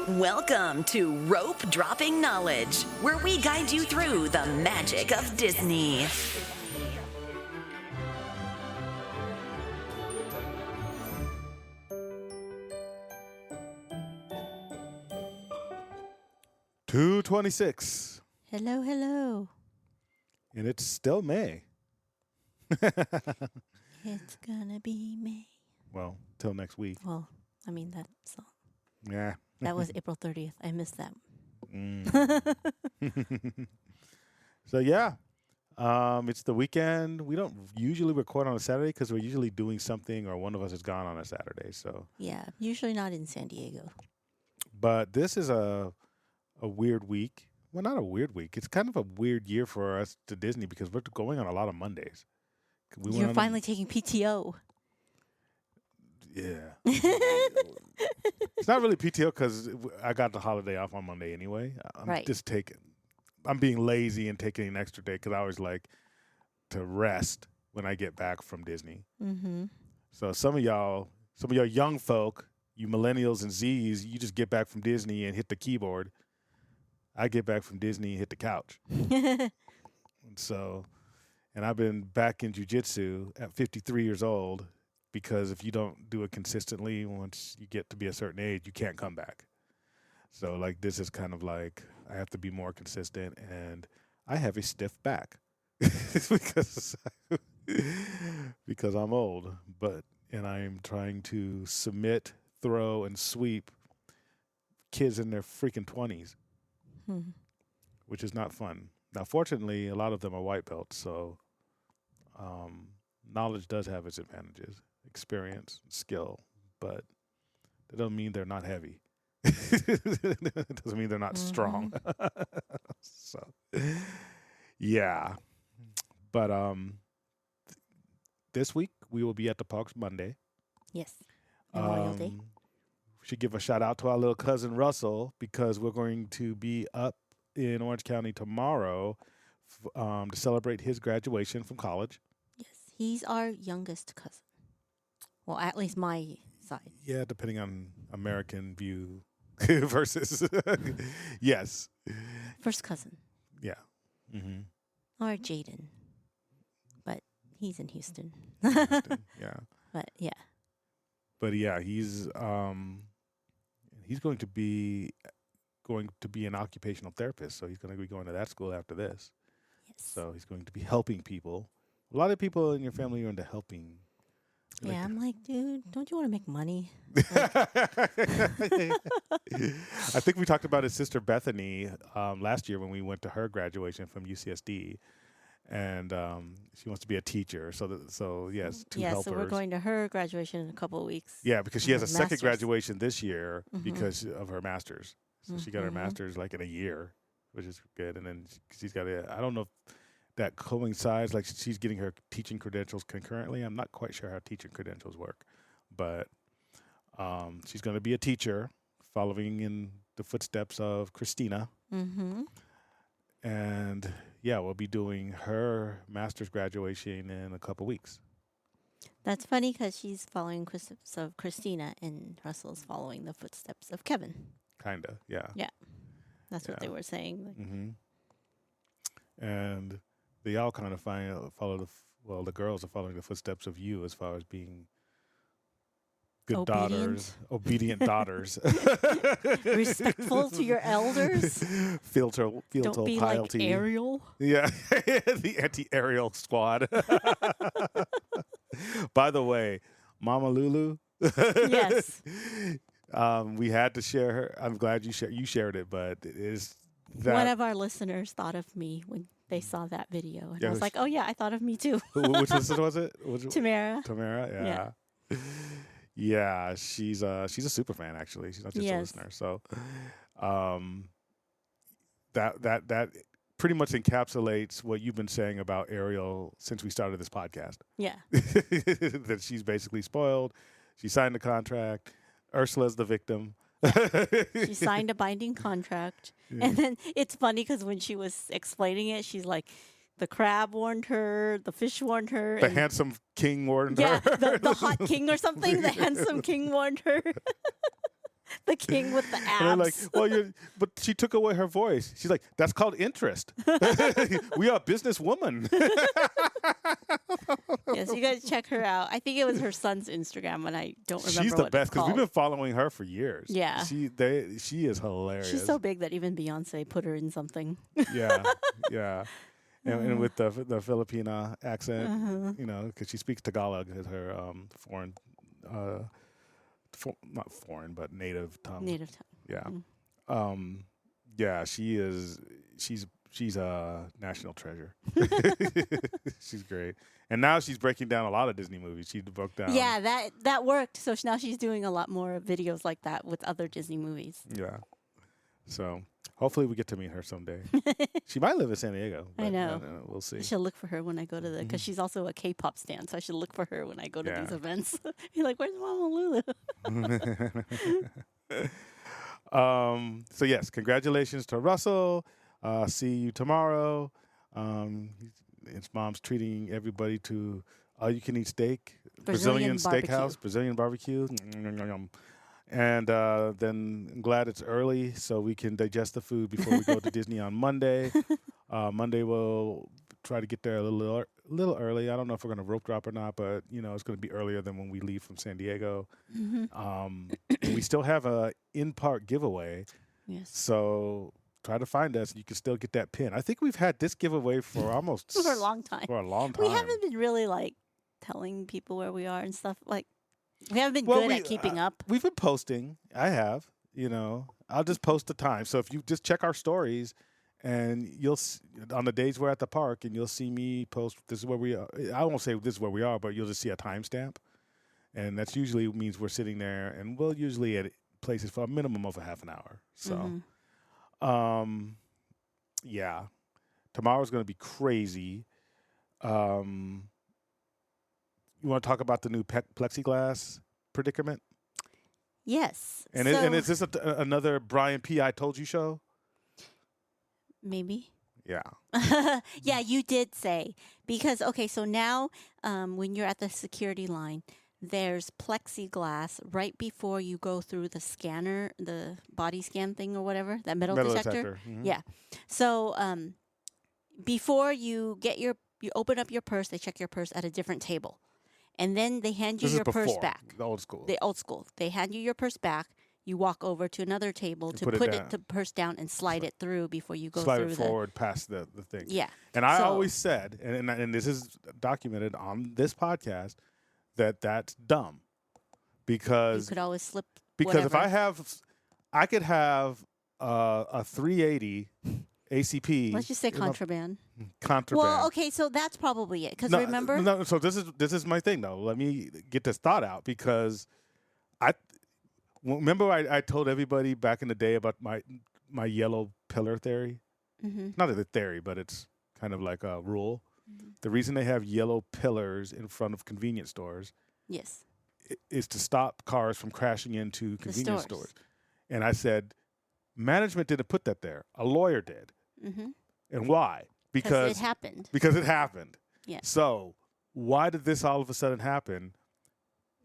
Welcome to Rope Dropping Knowledge, where we guide you through the magic of Disney. $2.26, Hello, hello. and it's still May. It's gonna be May. Well, till next week. Well, I mean that's Yeah. that was April 30th. I missed that. So yeah, it's the weekend. We don't usually record on a Saturday because we're usually doing something, or one of us is gone on a Saturday. So, Yeah, usually not in San Diego. but this is a weird week. Well, not a weird week. It's kind of a weird year for us to Disney because we're going on a lot of Mondays. We went You're on- finally taking PTO. Yeah. It's not really PTO because I got the holiday off on Monday anyway. I'm Right. just I'm being lazy and taking an extra day because I always like to rest when I get back from Disney. Mm-hmm. So some of y'all young folk, you millennials and Zs, you just get back from Disney and hit the keyboard. I get back from Disney and hit the couch. And I've been back in jiu-jitsu at 53 years old because if you don't do it consistently, once you get to be a certain age, you can't come back. So like this is kind of like I have to be more consistent, and I have a stiff back because I'm old, and I'm trying to submit, throw, and sweep kids in their freaking 20s, which is not fun. Now, fortunately, a lot of them are white belts, so knowledge does have its advantages, experience, skill, but that doesn't mean they're not heavy. It doesn't mean they're not strong. So, yeah. But this week we will be at the parks Monday. Yes. Memorial Day. We should give a shout out to our little cousin Russell because we're going to be up in Orange County tomorrow to celebrate his graduation from college. Yes. He's our youngest cousin. Well, at least my side. Yeah, depending on American view versus yes. First cousin. Yeah. Mm-hmm. Or Jaden. But he's in Houston. Yeah. But yeah. But yeah, he's going to be an occupational therapist, so he's going to be going to that school after this. Yes. So he's going to be helping people. A lot of people in your family are into helping. Yeah, I'm like, dude, don't you want to make money? I think we talked about his sister Bethany last year when we went to her graduation from UCSD, and she wants to be a teacher. So yes, two helpers. So we're going to her graduation in a couple of weeks. Yeah, because she has a Her second master's. graduation this year because of her master's. So she got her master's like in a year, which is good. And then she's got I don't know if that coincides, like she's getting her teaching credentials concurrently. I'm not quite sure how teaching credentials work, but she's going to be a teacher following in the footsteps of Christina. Mm-hmm. And yeah, we'll be doing her master's graduation in a couple weeks. That's funny because she's following footsteps of Christina and Russell's following the footsteps of Kevin. Kinda, yeah. Yeah. That's what Yeah. they were saying. Like, And they all kind of follow the girls are following the footsteps of you as far as being good daughters, obedient daughters, respectful to your elders. Filter Don't be piety. like Ariel. Yeah, the anti-Ariel squad. By the way, Mama Lulu. Yes. We had to share her. I'm glad you shared it, but it is that One of our listeners thought of me when they saw that video. And Yeah, I was like, oh, yeah, I thought of me too. which listener was it? Tamara. Tamara, yeah. Yeah, she's a super fan actually. She's not just a listener. So that pretty much encapsulates what you've been saying about Ariel since we started this podcast. Yeah. That she's basically spoiled. She signed the contract. Ursula's the victim. She signed a binding contract. And then it's funny because when she was explaining it, she's like, the crab warned her, the fish warned her. The handsome king warned yeah, her. the hot king or something. The handsome king warned her. The king with the And they're like, abs. well, but she took away her voice. She's like, that's called interest. We are a businesswoman. Yes, you guys check her out. I think it was her son's Instagram, and I don't remember She's what the it's best because we've called. been following her for years. Yeah. She is hilarious. She's so big that even Beyonce put her in something. Yeah, yeah. And with the Filipina accent, Uh-huh. you know, because she speaks Tagalog as her foreign, not foreign, but native tongue. Native tongue. Yeah. Yeah, she's a national treasure. She's great. And now she's breaking down a lot of Disney movies. She broke down. Yeah, that worked. So now she's doing a lot more videos like that with other Disney movies. Yeah. So hopefully we get to meet her someday. She might live in San Diego. I but know. We'll see. I should look for her when I go to the, because she's also a K-pop stan, so I should look for her when I go to these Yeah. events. You're like, where's Mama Lulu? So yes, congratulations to Russell. See you tomorrow. His mom's treating everybody to all-you-can-eat steak, Brazilian steakhouse, barbecue. Brazilian barbecue. And then I'm glad it's early so we can digest the food before we go to Disney on Monday. Monday we'll try to get there a little early. I don't know if we're going to rope drop or not, but you know it's going to be earlier than when we leave from San Diego. And we still have a in-park giveaway, Yes. so try to find us. You can still get that pin. I think we've had this giveaway for almost For a long time. For a long time. We haven't been really like telling people where we are and stuff. Like, we haven't been Well, good we- at keeping up. We've been posting. I have. You know, I'll just post the time. So if you just check our stories, and you'll on the days we're at the park, and you'll see me post. This is where we are. I won't say this is where we are, but you'll just see a timestamp, and that's usually means we're sitting there, and we'll usually at places for a minimum of a half an hour. So, yeah, tomorrow's going to be crazy. You want to talk about the new plexiglass predicament? Yes. And so, and is this another Brian P. I Told You show? maybe. Yeah. Yeah, you did say. Because, okay, so now when you're at the security line, there's plexiglass right before you go through the scanner, the body scan thing or whatever, that metal detector. Mhm. Yeah. So before you open up your purse, they check your purse at a different table. And then they hand you This is your purse before, back. the old school. The old school. They hand you your purse back. You walk over to another table to put it put down. the purse down and slide it through before you go Slide through it forward past the thing. Yeah. And I So- always said, and this is documented on this podcast, that's dumb. You Because could always slip. if whatever. I could have a 380 ACP. Let's just say in my- contraband. contraband. Well, okay, so that's probably it. Because No, remember, no. So this is my thing though. Let me get this thought out because remember I told everybody back in the day about my yellow pillar theory. Mhm. Not a theory, but it's kind of like a rule. Mm-hmm. The reason they have yellow pillars in front of convenience stores yes, is to stop cars from crashing into convenience stores. stores. And I said, management didn't put that there. A lawyer did. mm-hmm. And why? Because it happened. Because it happened. Yeah. So why did this all of a sudden happen?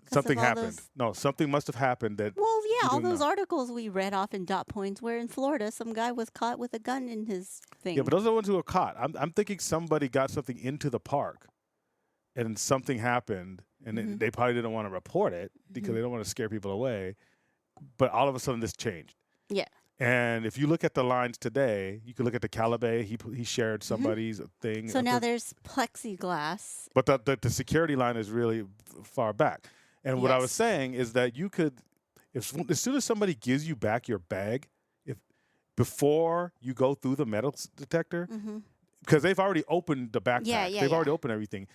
'Cause Something of all happened. those- No, something must have happened that. Well, yeah, all didn't those know. articles we read off in dot points where in Florida some guy was caught with a gun in his thing. Yeah, but those are the ones who were caught. I'm thinking somebody got something into the park, and something happened, and Mm-hmm. they probably didn't want to report it because they don't want to scare people away. But all of a sudden, this changed. Yeah. And if you look at the lines today, you can look at the Calabay. He shared somebody's thing. Mm-hmm. So now there's plexiglass. But the security line is really far back. And what I was Yes. saying is that you could, as soon as somebody gives you back your bag, before you go through the metal detector, because they've already opened the backpack, Yeah, they've already yeah. opened everything.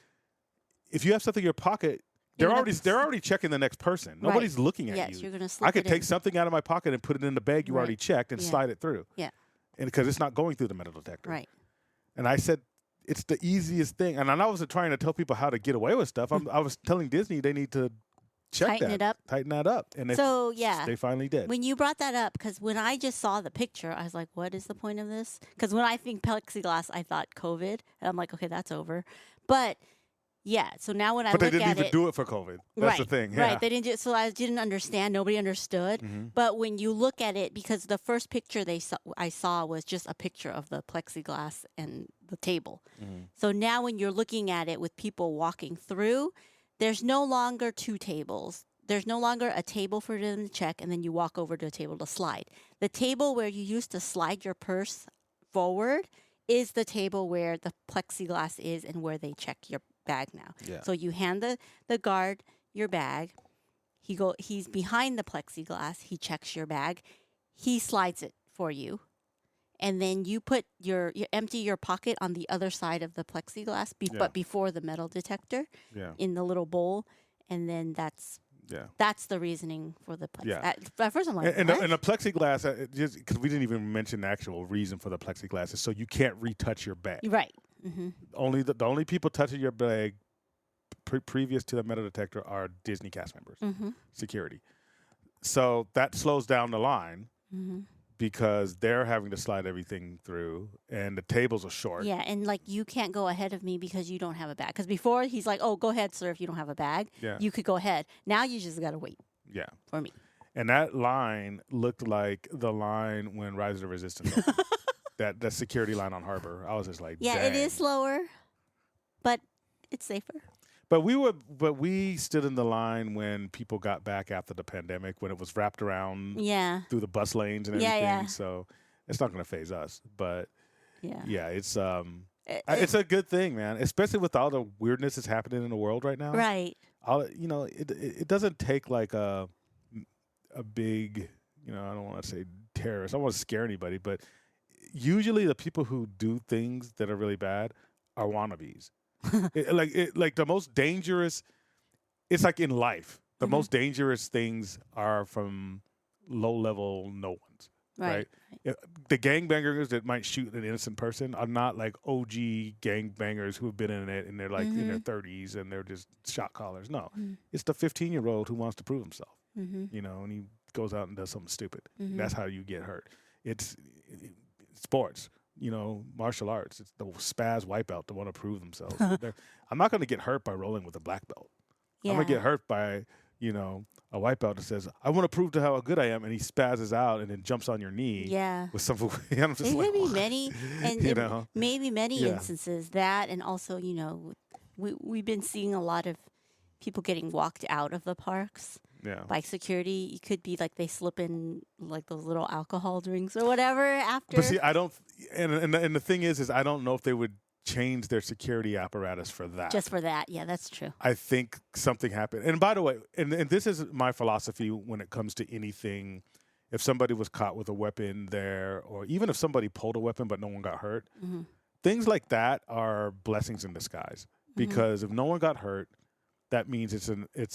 If you have something in your pocket, they're You're gonna already checking the next person. Right. Nobody's looking at Yes, you. you're gonna slip I could it take in. something out of my pocket and put it in the bag you Right. already checked and Yeah. slide it through. Yeah. And because it's not going through the metal detector. Right. And I said, it's the easiest thing. And I wasn't trying to tell people how to get away with stuff. I was telling Disney they need to check Tighten that. it up. Tighten that up. And So, yeah. they finally did. When you brought that up, because when I just saw the picture, I was like, what is the point of this? Because when I think plexiglass, I thought COVID. And I'm like, okay, that's over. But Yeah. So now when I But they look didn't at even it, do it for COVID. That's right, the thing. Yeah. right, they didn't do it, so I didn't understand. Nobody understood. But when you look at it, because the first picture I saw was just a picture of the plexiglass and the table. So now when you're looking at it with people walking through, there's no longer two tables. There's no longer a table for them to check, and then you walk over to a table to slide. The table where you used to slide your purse forward is the table where the plexiglass is and where they check your bag now. Yeah. So you hand the guard your bag. He's behind the plexiglass. He checks your bag. He slides it for you. And then you empty your pocket on the other side of the plexiglass, Yeah. but before the metal detector Yeah. in the little bowl. And then that's the reasoning for the plexiglass. Yeah. At first I'm like, And what? the plexiglass, just because we didn't even mention the actual reason for the plexiglass, is so you can't retouch your bag. Right. Mm-hmm. Only the only people touching your bag previous to the metal detector are Disney cast members, Mm-hmm. security. So that slows down the line Mm-hmm. because they're having to slide everything through, and the tables are short. Yeah, and like you can't go ahead of me because you don't have a bag. Because before he's like, "Oh, go ahead, sir. If you don't have a bag, Yeah. you could go ahead." Now you just gotta wait Yeah. for me. And that line looked like the line when Rise of the Resistance opened. that security line on Harbor. I was just like, Yeah, it dang. is slower, but it's safer. But we stood in the line when people got back after the pandemic, when it was wrapped around Yeah, through the bus lanes and Yeah, everything. yeah. So it's not going to phase us. But yeah. yeah, it's It- it's a good thing, man. Especially with all the weirdness that's happening in the world right now. right. It doesn't take like a big, I don't want to say terrorist. I don't want to scare anybody, but usually the people who do things that are really bad are wannabes. Like the most dangerous. It's like in life, the Mhm. most dangerous things are from low level no ones. Right. The gangbangers that might shoot an innocent person are not like OG gangbangers who have been in it and they're like in their 30s and they're just shot callers. No, it's the 15-year-old who wants to prove himself. Mm-hmm. And he goes out and does something stupid. Mhm. That's how you get hurt. It's sports, martial arts. It's the spaz wipeout to want to prove themselves. I'm not going to get hurt by rolling with a black belt. Yeah. I'm going to get hurt by, a wipeout that says, I want to prove to how good I am. And he spazzes out and then jumps on your knee Yeah. with some, I'm just There like, could be many, and You it know? maybe many Yeah. instances that, and also, we've been seeing a lot of people getting walked out of the parks yeah. by security. It could be like they slip in like those little alcohol drinks or whatever after. But see, I don't, and the thing is I don't know if they would change their security apparatus for that. Just for that. Yeah, that's true. I think something happened. And by the way, and this is my philosophy when it comes to anything. If somebody was caught with a weapon there, or even if somebody pulled a weapon but no one got hurt, Mm-hmm. things like that are blessings in disguise. Because if no one got hurt, that means it's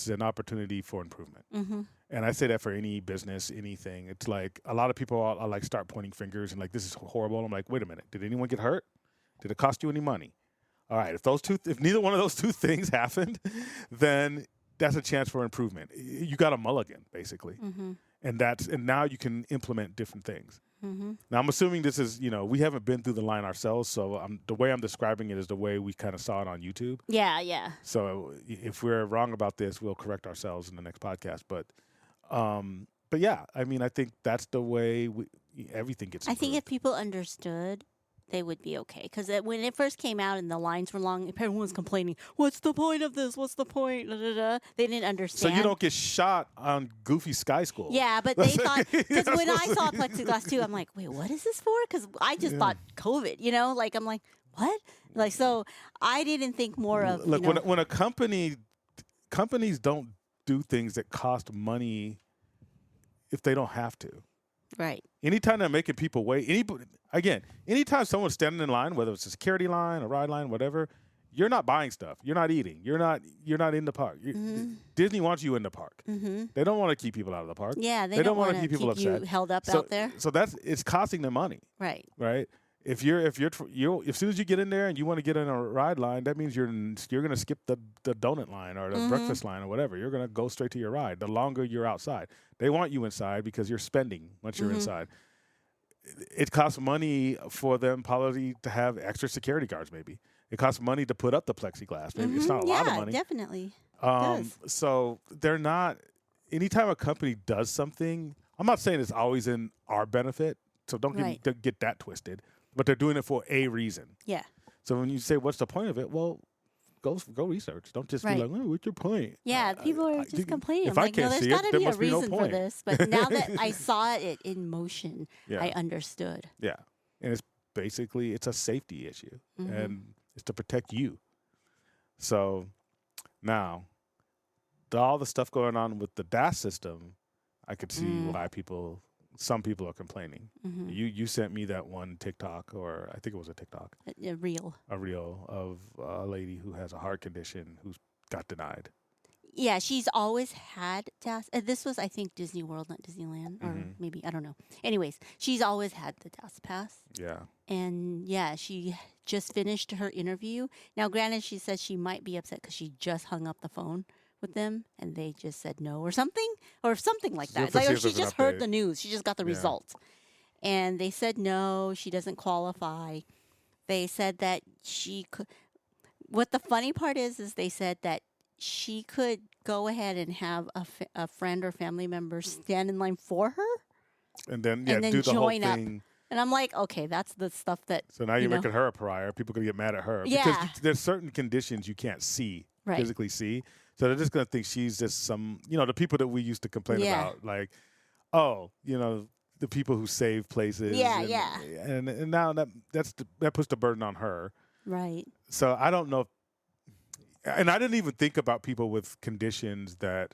an opportunity for improvement. Mm-hmm. And I say that for any business, anything. It's like a lot of people are like start pointing fingers and like, this is horrible. I'm like, wait a minute, did anyone get hurt? Did it cost you any money? All right, if neither one of those two things happened, then that's a chance for improvement. You got a mulligan, basically. Mm-hmm. And now you can implement different things. Mm-hmm. Now I'm assuming this is, we haven't been through the line ourselves, so the way I'm describing it is the way we kind of saw it on YouTube. Yeah, yeah. So if we're wrong about this, we'll correct ourselves in the next podcast. But yeah, I mean, I think that's the way everything gets. I think improved. if people understood, they would be okay. Because when it first came out and the lines were long, everyone was complaining, "What's the point of this? What's the point?" Da, da, da. They didn't So understand. you don't get shot on Goofy Sky School. Yeah, but they thought, because when I That's saw plexiglass too, I'm like, wait, what is this for? Because I just thought COVID, like I'm like, what? Like, so I didn't think more of, Look, when a companies don't do things that cost money if they don't have to. right. Anytime they're making people wait, anytime someone's standing in line, whether it's a security line, a ride line, whatever, you're not buying stuff. You're not eating. You're not in the park. Disney wants you in the park. Mm-hmm. They don't want to keep people out of the park. Yeah, they don't don't wanna want to keep people keep you upset. held up So, out there. so it's costing them money, Right. right? If as soon as you get in there and you want to get in a ride line, that means you're going to skip the donut line or the breakfast line or whatever. You're going to go straight to your ride. The longer you're outside, they want you inside because you're spending once you're inside. it costs money for them probably to have extra security guards. Maybe it costs money to put up the plexiglass. Maybe it's not a lot of Yeah, money. definitely. does. So they're not. Anytime a company does something, I'm not saying it's always in our benefit. So don't get that twisted. But they're doing it for a reason. Yeah. So when you say, "What's the point of it?" Well, go research. Don't just be like, "Oh, what's your point?" Yeah, people are just complaining. If I'm I like, no, can't there's see got it, to there be a must be no reason for point. this. But now that I saw it in motion, Yeah. I understood. Yeah, and it's basically it's a safety issue, Mm-hmm. and it's to protect you. So now, all the stuff going on with the DAS system, I could see why some people are complaining. Mm-hmm. You sent me that one TikTok, or I think it was a TikTok, Real. a reel of a lady who has a heart condition who's got denied. Yeah, she's always had DAS. This was, I think, Disney World, not Disneyland, or maybe, I don't know. Anyways, she's always had the DAS pass. Yeah. And yeah, she just finished her interview. Now, granted, she said she might be upset because she just hung up the phone with them and they just said no or something like that. It's like, or she just heard the news. She just got the results. And they said no, she doesn't qualify. They said that she could. What the funny part is they said that she could go ahead and have a friend or family member stand in line for her. And then and then do the join whole up. thing. And I'm like, okay, that's the stuff that. So now you're making her a pariah. People gonna get mad at her because there's certain conditions you can't physically see. So they're just gonna think she's just some, the people that we used to complain about, like, oh, the people who save places. And now that puts the burden on her. Right. So I don't know. And I didn't even think about people with conditions that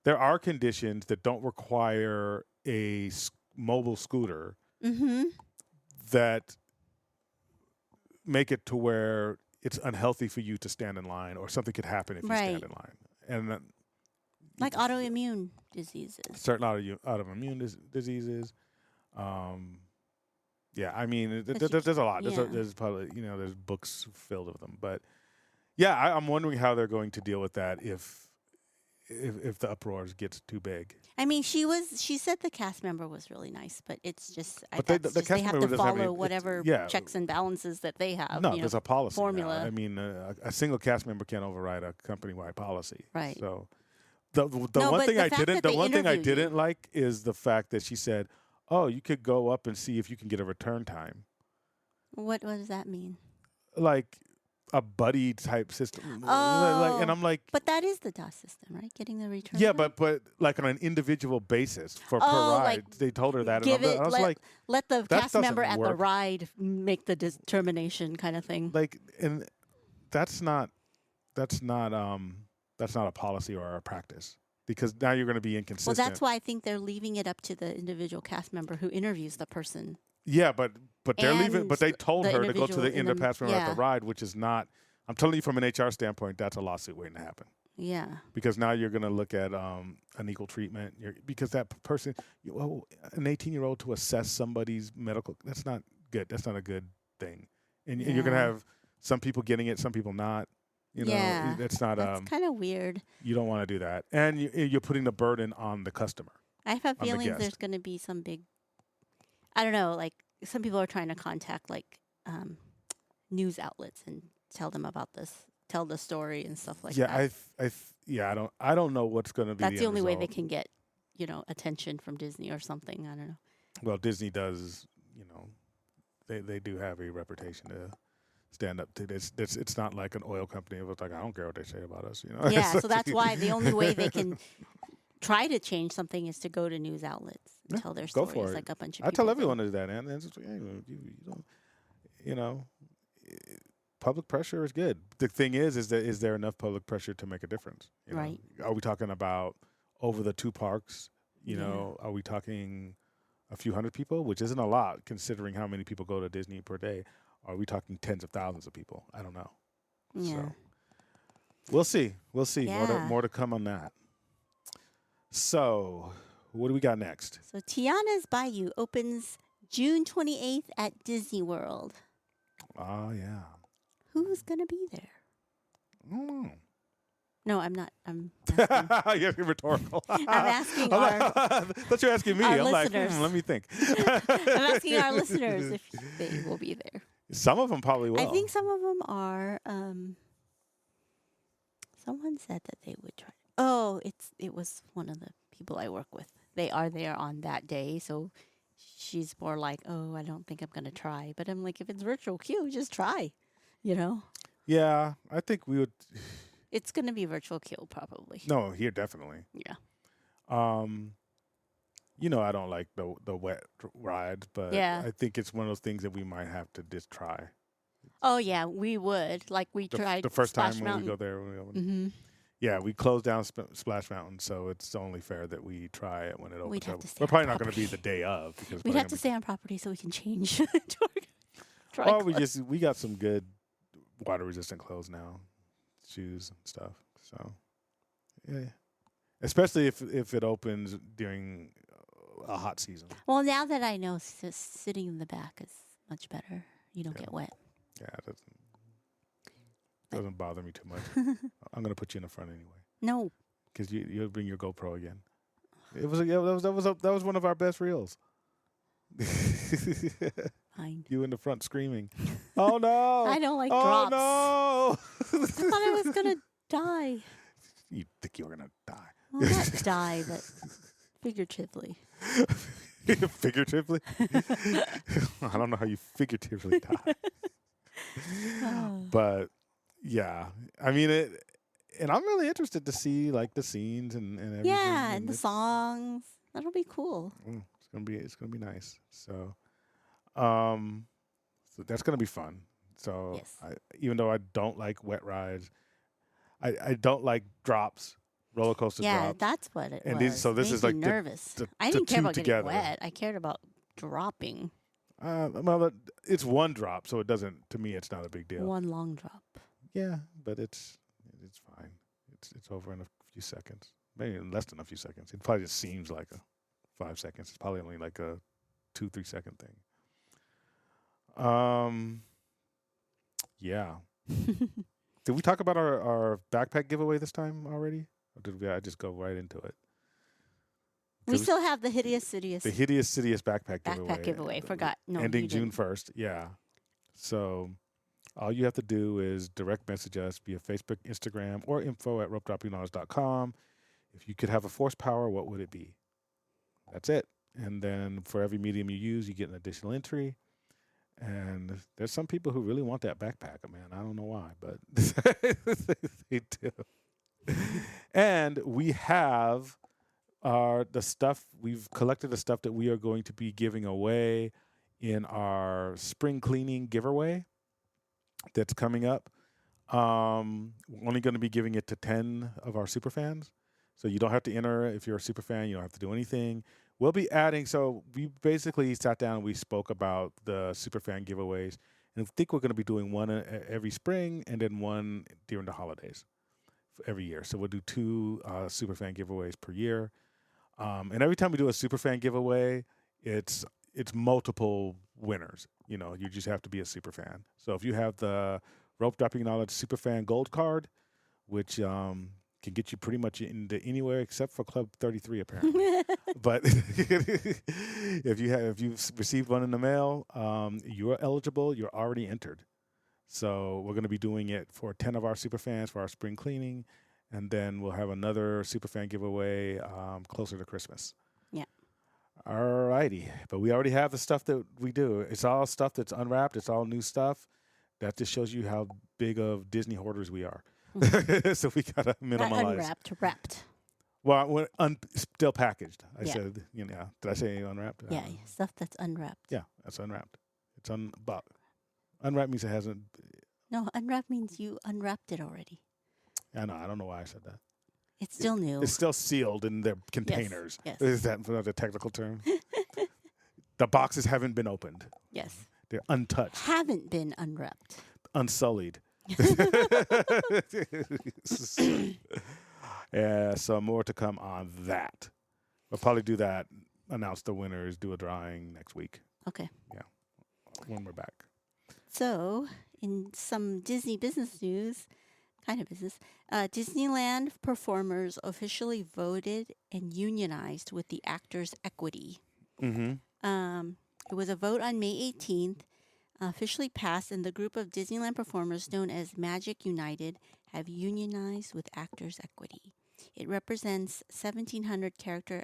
there are conditions that don't require a mobile scooter that make it to where it's unhealthy for you to stand in line, or something could happen if you stand in line. And like autoimmune diseases. Certain autoimmune diseases. Yeah, I mean, there's a lot. There's probably, there's books filled with them. But yeah, I'm wondering how they're going to deal with that if the uproar gets too big. I mean, she said the cast member was really nice, but it's just, they have to follow whatever checks and balances that they have. No, there's a policy formula. Now. I mean, a single cast member can't override a company-wide policy. Right. So the one thing I didn't like is the fact that she said, "Oh, you could go up and see if you can get a return time." What does that mean? Like a buddy type system. Oh, and I'm like, but that is the DOS system, right? Getting the return. Yeah, time? but like on an individual basis per ride. Like they told her that. Let the cast member at the ride make the determination, kind of thing. Like, and that's not a policy or a practice, because now you're going to be inconsistent. Well, that's why I think they're leaving it up to the individual cast member who interviews the person. Yeah, but they're leaving. But they told her to go to the cast member at the ride, which is not. I'm telling you, from an HR standpoint, that's a lawsuit waiting to happen. Yeah. Because now you're going to look at unequal treatment. Because that person, an 18-year-old to assess somebody's medical, that's not good. That's not a good thing. And you're going to have some people getting it, some people not. That's not. That's kind of weird. You don't want to do that, and you're putting the burden on the customer. I have a feeling there's going to be some big. I don't know. Like, some people are trying to contact news outlets and tell them about this, tell the story and stuff like that. I don't know what's going to be. That's the only way they can get, attention from Disney or something. I don't know. Well, Disney does. They do have a reputation to stand up to this. It's not like an oil company. It was like, I don't care what they say about us. Yeah, so that's why the only way they can try to change something is to go to news outlets and tell their stories. Go for it. Like a bunch of I people tell everyone to do that, and it's like, public pressure is good. The thing is there enough public pressure to make a difference? Right. Are we talking about over the two parks? Are we talking a few hundred people, which isn't a lot considering how many people go to Disney per day? Are we talking tens of thousands of people? I don't know. Yeah. So we'll see. Yeah. More to come on that. So what do we got next? So Tiana's Bayou opens June 28th at Disney World. Oh, yeah. Who's going to be there? I don't know. No, I'm not. I'm asking. You're rhetorical. I'm asking Thought you were asking me. our I'm like, listeners. let me think. I'm asking our listeners if they will be there. Some of them probably will. I think some of them are. Someone said that they would try. Oh, it was one of the people I work with. They are there on that day, so she's more like, "Oh, I don't think I'm gonna try." But I'm like, if it's virtual queue, just try. You know, Yeah, I think we would. it's gonna be virtual queue probably. No, here definitely. Yeah. I don't like the wet rides, but Yeah. I think it's one of those things that we might have to just try. Oh yeah, we would. Like we tried The first Splash time Mountain. when we go there. Mm-hmm. Yeah, we closed down Splash Mountain, so it's only fair that we try it when it opens We'd have up. to stay We're on probably not going to be property. the day of because We'd have to stay on property so we can change. to our dry Well, clothes. we got some good water resistant clothes now, shoes and stuff. So yeah, especially if it opens during a hot season. Well, now that I know sitting in the back is much better. You don't Yeah. get wet. Yeah, it doesn't bother me too much. I'm gonna put you in the front anyway No. because you'll bring your GoPro again. It was that was one of our best reels. Fine. You in the front screaming, "Oh no! I don't like oh drops. no!" I thought I was gonna die. You think you were gonna die? Well, not die, but figuratively. Figuratively? I don't know how you figuratively die. But yeah, I mean it, and I'm really interested to see like the scenes and everything. Yeah, and the it's- songs. That'll be cool. It's gonna be nice. So that's gonna be fun. So Yes. even though I don't like wet rides, I don't like drops, roller coaster Yeah, drops. that's what it And was. these- so this Made is me like the- nervous. I the didn't care two about together. getting wet. I cared about dropping. Well, it's one drop, so it doesn't. To me, it's not a big deal. One long drop. Yeah, but it's fine. It's over in a few seconds, maybe less than a few seconds. It probably just seems like 5 seconds. It's probably only like a 2-3 second thing. Yeah. Did we talk about our backpack giveaway this time already, or did I just go right into it? We 'Cause still have the hideous, the hideous, sidious backpack giveaway. Forgot. No, ending you June didn't. 1st. Yeah. So all you have to do is direct message us via Facebook, Instagram, or info@ropedroppingknowledge.com. If you could have a force power, what would it be? That's it. And then for every medium you use, you get an additional entry. And there's some people who really want that backpack, man. I don't know why, but they do. And we have the stuff, we've collected the stuff that we are going to be giving away in our spring cleaning giveaway that's coming up. We're only going to be giving it to 10 of our super fans. So you don't have to enter if you're a super fan. You don't have to do anything. We'll be adding, so we basically sat down and we spoke about the super fan giveaways. And I think we're going to be doing one every spring and then one during the holidays every year. So we'll do 2 super fan giveaways per year. And every time we do a super fan giveaway, it's multiple winners. You know, you just have to be a super fan. So if you have the Rope Dropping Knowledge Super Fan Gold Card, which can get you pretty much into anywhere except for Club 33, apparently. But if you've received one in the mail, you are eligible. You're already entered. So we're going to be doing it for 10 of our super fans for our spring cleaning, and then we'll have another super fan giveaway closer to Christmas. Yeah. All righty. But we already have the stuff that we do. It's all stuff that's unwrapped. It's all new stuff. That just shows you how big of Disney hoarders we are. So we got to Not minimalize. unwrapped, wrapped. Well, still packaged. I Yeah. said, did I say unwrapped? Yeah, stuff that's unwrapped. Yeah, that's unwrapped. It's unwrapped means it hasn't. No, unwrapped means you unwrapped it already. I know. I don't know why I said that. It's still new. It's still sealed in their containers. yes. Is that the technical term? The boxes haven't been opened. Yes. They're untouched, Haven't been unwrapped. unsullied. Yeah, so more to come on that. We'll probably do that, announce the winners, do a drawing next week Okay. when we're back. So, in some Disney business news, kind of business. Disneyland performers officially voted and unionized with the Actors Equity. Mm-hmm. It was a vote on May 18th, officially passed, and the group of Disneyland performers known as Magic United have unionized with Actors Equity. It represents 1,700 character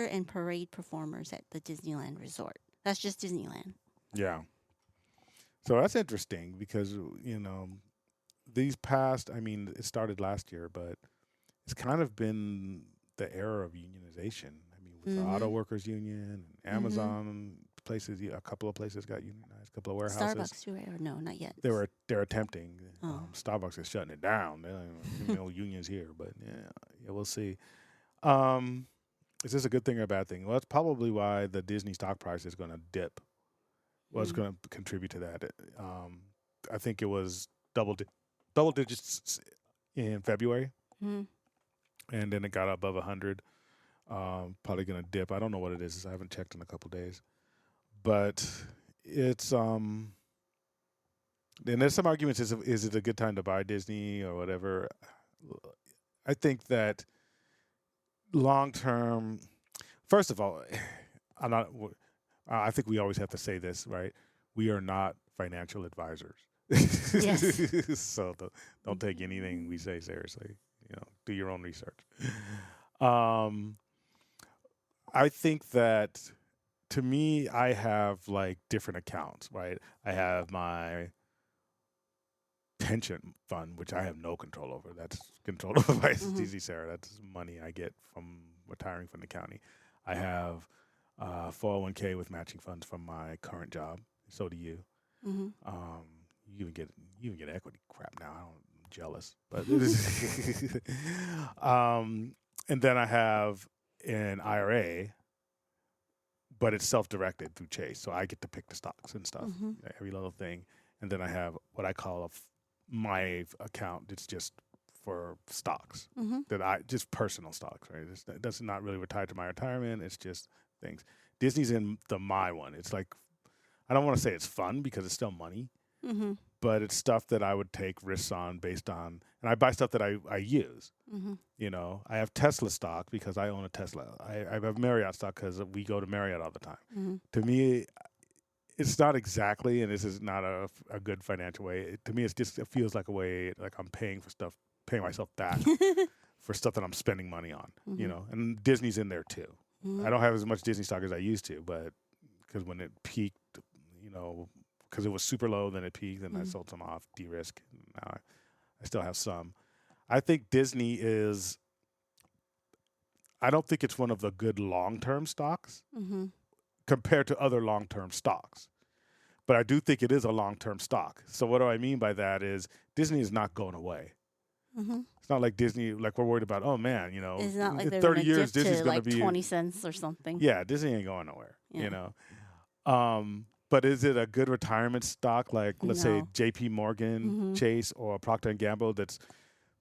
and parade performers at the Disneyland Resort. That's just Disneyland. Yeah. So that's interesting because, these past, I mean, it started last year, but it's kind of been the era of unionization. I mean, with the Auto Workers Union and Amazon places, a couple of places got unionized, a couple of warehouses. Starbucks too, right? Or no, not yet. They're attempting. Oh. Starbucks is shutting it down. No unions here, but yeah, we'll see. Is this a good thing or a bad thing? Well, that's probably why the Disney stock price is going to dip. Well, it's going to contribute to that. I think it was double digits in February, and then it got above 100. Probably going to dip. I don't know what it is. I haven't checked in a couple days, but it's and there's some arguments. Is it a good time to buy Disney or whatever? I think that long term. First of all, I'm not. I think we always have to say this, right? We are not financial advisors. Yes. So don't take anything we say seriously. Do your own research. I think that, to me, I have like different accounts, right? I have my pension fund, which I have no control over. That's controlled over by DZ Sarah. That's money I get from retiring from the county. I have 401k with matching funds from my current job. So do you. You even get equity crap now. I'm jealous, but and then I have an IRA, but it's self-directed through Chase, so I get to pick the stocks and stuff, every little thing. And then I have what I call my account. It's just for stocks that just personal stocks, right? That's not really tied to my retirement. It's just things. Disney's in the my one. It's like, I don't want to say it's fun because it's still money, but it's stuff that I would take risks on based on, and I buy stuff that I use. I have Tesla stock because I own a Tesla. I have Marriott stock because we go to Marriott all the time. To me, it's not exactly, and this is not a good financial way. To me, it feels like a way, like I'm paying myself back for stuff that I'm spending money on, and Disney's in there too. I don't have as much Disney stock as I used to, but because when it peaked, because it was super low, then it peaked, and I sold some off, de-risk. Now I still have some. I think Disney is, I don't think it's one of the good long-term stocks compared to other long-term stocks. But I do think it is a long-term stock. So what do I mean by that is Disney is not going away. It's not like Disney, like we're worried about, oh man, it's not like in 30 years, Disney's to going like to be 20 cents or something. Yeah, Disney ain't going nowhere, Yeah. But is it a good retirement stock like, let's say, No. J.P. Morgan, Chase, or Procter & Gamble that's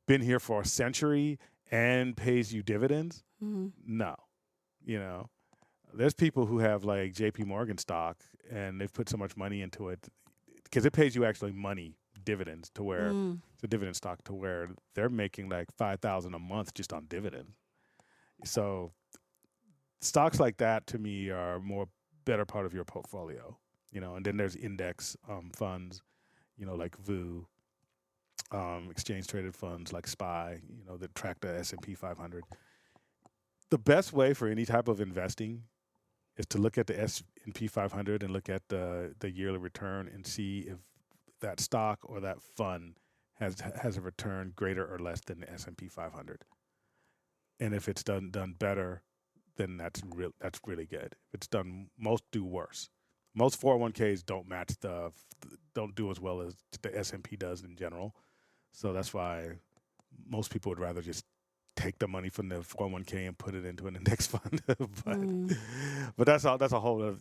been here for a century and pays you dividends? No. There's people who have like J.P. Morgan stock and they've put so much money into it because it pays you actually money, dividends, to where it's a dividend stock to where they're making like $5,000 a month just on dividends. So stocks like that to me are better part of your portfolio, and then there's index funds, like VU, exchange traded funds like SPY, that track the S&P 500. The best way for any type of investing is to look at the S&P 500 and look at the yearly return and see if that stock or that fund has a return greater or less than the S&P 500. And if it's done better, then that's really good. If it's done, most do worse. Most 401ks don't do as well as the S&P does in general. So that's why most people would rather just take the money from the 401k and put it into an index fund. But this is a whole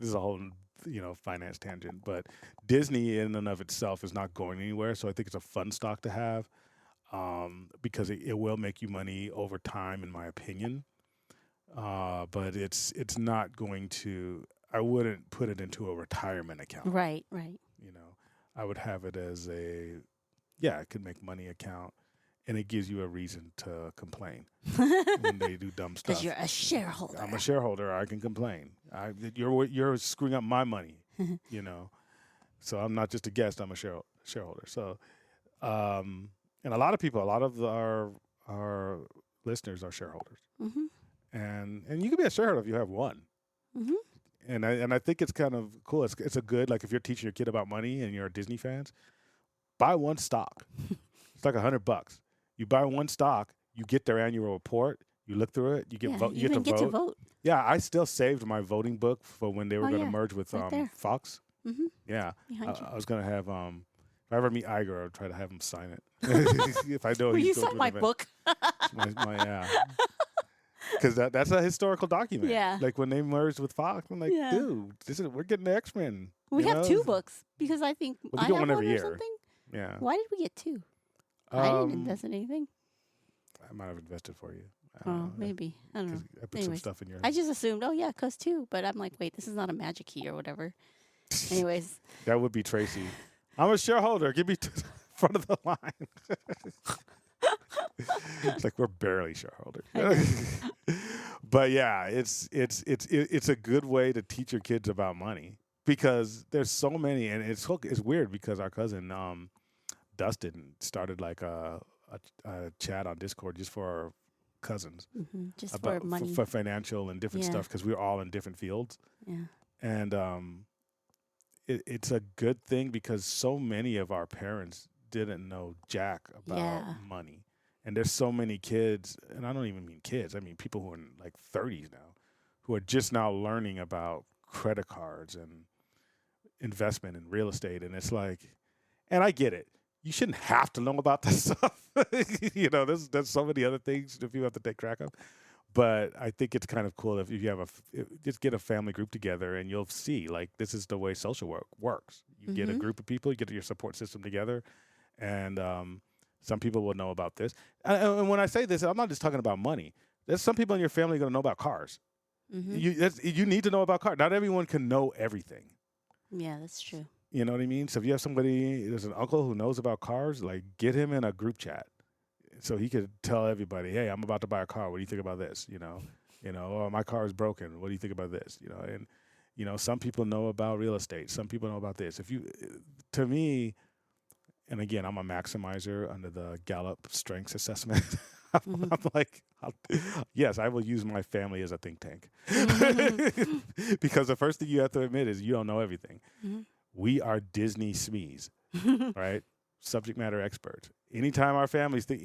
finance tangent. But Disney in and of itself is not going anywhere. So I think it's a fun stock to have because it will make you money over time, in my opinion. But it's not going to. I wouldn't put it into a retirement account. Right. I would have it as yeah, it could make money account, and it gives you a reason to complain when they do dumb stuff. Because you're a shareholder. I'm a shareholder. I can complain. You're screwing up my money, you know. So I'm not just a guest. I'm a shareholder. So, and a lot of our listeners are shareholders, and you can be a shareholder if you have one. And I think it's kind of cool. It's a good, like, if you're teaching your kid about money and you're a Disney fans, buy one stock. It's like $100. You buy one stock, you get their annual report. You look through it. You get you get get to to vote. Yeah, I still saved my voting book for when they were going to yeah, merge with right there. Fox. Yeah, Behind you. I was going to have if I ever meet Iger, I'll try to have him sign it. If I know Will you he's going sign to my an event. book? Yeah. Because that's a historical document. Yeah. Like when they merged with Fox, I'm like, Yeah. dude, we're getting the X-Men. We you have know? 2 books because I think Well, I we get have one one every or year. something. Yeah. Why did we get 2? I didn't invest in anything. I might have invested for you. I Oh, don't know. maybe. I don't know. 'Cause I put some Anyways, stuff in your. I just assumed, oh yeah, cause 2. But I'm like, wait, this is not a magic key or whatever. Anyways, That would be Tracy. I'm a shareholder. Give me to the front of the line. It's like we're barely shareholders. But yeah, it's a good way to teach your kids about money because there's so many, and it's weird because our cousin Dustin started like a chat on Discord just for our cousins just about for money. for financial and different Yeah. stuff because we're all in different fields. Yeah. And it's a good thing because so many of our parents didn't know jack about Yeah. money. And there's so many kids, and I don't even mean kids, I mean people who are in like 30s now, who are just now learning about credit cards and investment in real estate. And it's like, and I get it. You shouldn't have to know about this stuff. You know, there's so many other things that people have to take track of. But I think it's kind of cool if you have just get a family group together and you'll see, like, this is the way social work works. You get a group of people, you get your support system together, and some people will know about this. And when I say this, I'm not just talking about money. There's some people in your family going to know about cars. You need to know about cars. Not everyone can know everything. Yeah, that's true. You know what I mean? So if you have somebody, there's an uncle who knows about cars, like, get him in a group chat so he could tell everybody, hey, I'm about to buy a car. What do you think about this? You know, oh, my car is broken. What do you think about this? You know, and some people know about real estate. Some people know about this. To me, and again, I'm a maximizer under the Gallup Strengths Assessment. I'm like, yes, I will use my family as a think tank. Because the first thing you have to admit is you don't know everything. We are Disney SMEs, right? Subject matter experts. Anytime our families think,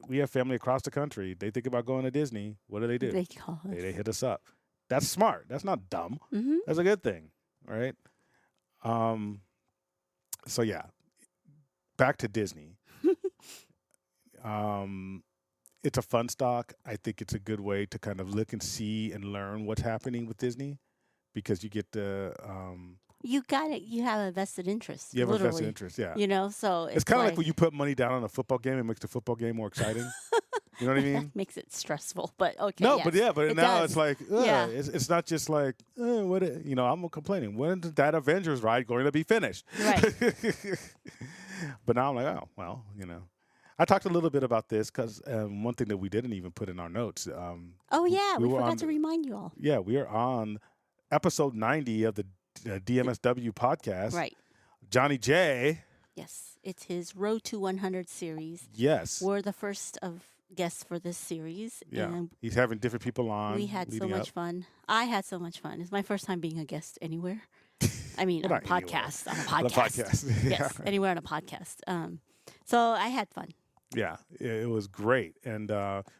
we have family across the country, they think about going to Disney, what do? They call us. They hit us up. That's smart. That's not dumb. That's a good thing, right? So yeah, back to Disney. It's a fun stock. I think it's a good way to kind of look and see and learn what's happening with Disney because you get the You got it. You have a vested interest. you have a literally. vested interest. Yeah, You know, so it's kind of like when you put money down on a football game. It makes the football game more exciting. You know what I mean? makes it stressful, but okay. No, yes, but it now does. it's like, Yeah. it's not just like, I'm complaining. When is that Avengers ride going to be finished? Right. But now I'm like, oh, well, I talked a little bit about this because one thing that we didn't even put in our notes. Oh yeah, we were forgot on to remind you all. Yeah, we are on episode 90 of the DMSW podcast. Right. Johnny J. Yes, it's his Road to 100 series. Yes. We're the first of guests for this series. Yeah. And He's having different people on. we had so leading much up. fun. I had so much fun. It's my first time being a guest anywhere. I mean, Well, on a not anywhere. podcast. On a On a podcast. podcast. Yes, Yeah. anywhere on a podcast. So I had fun. Yeah, it was great. And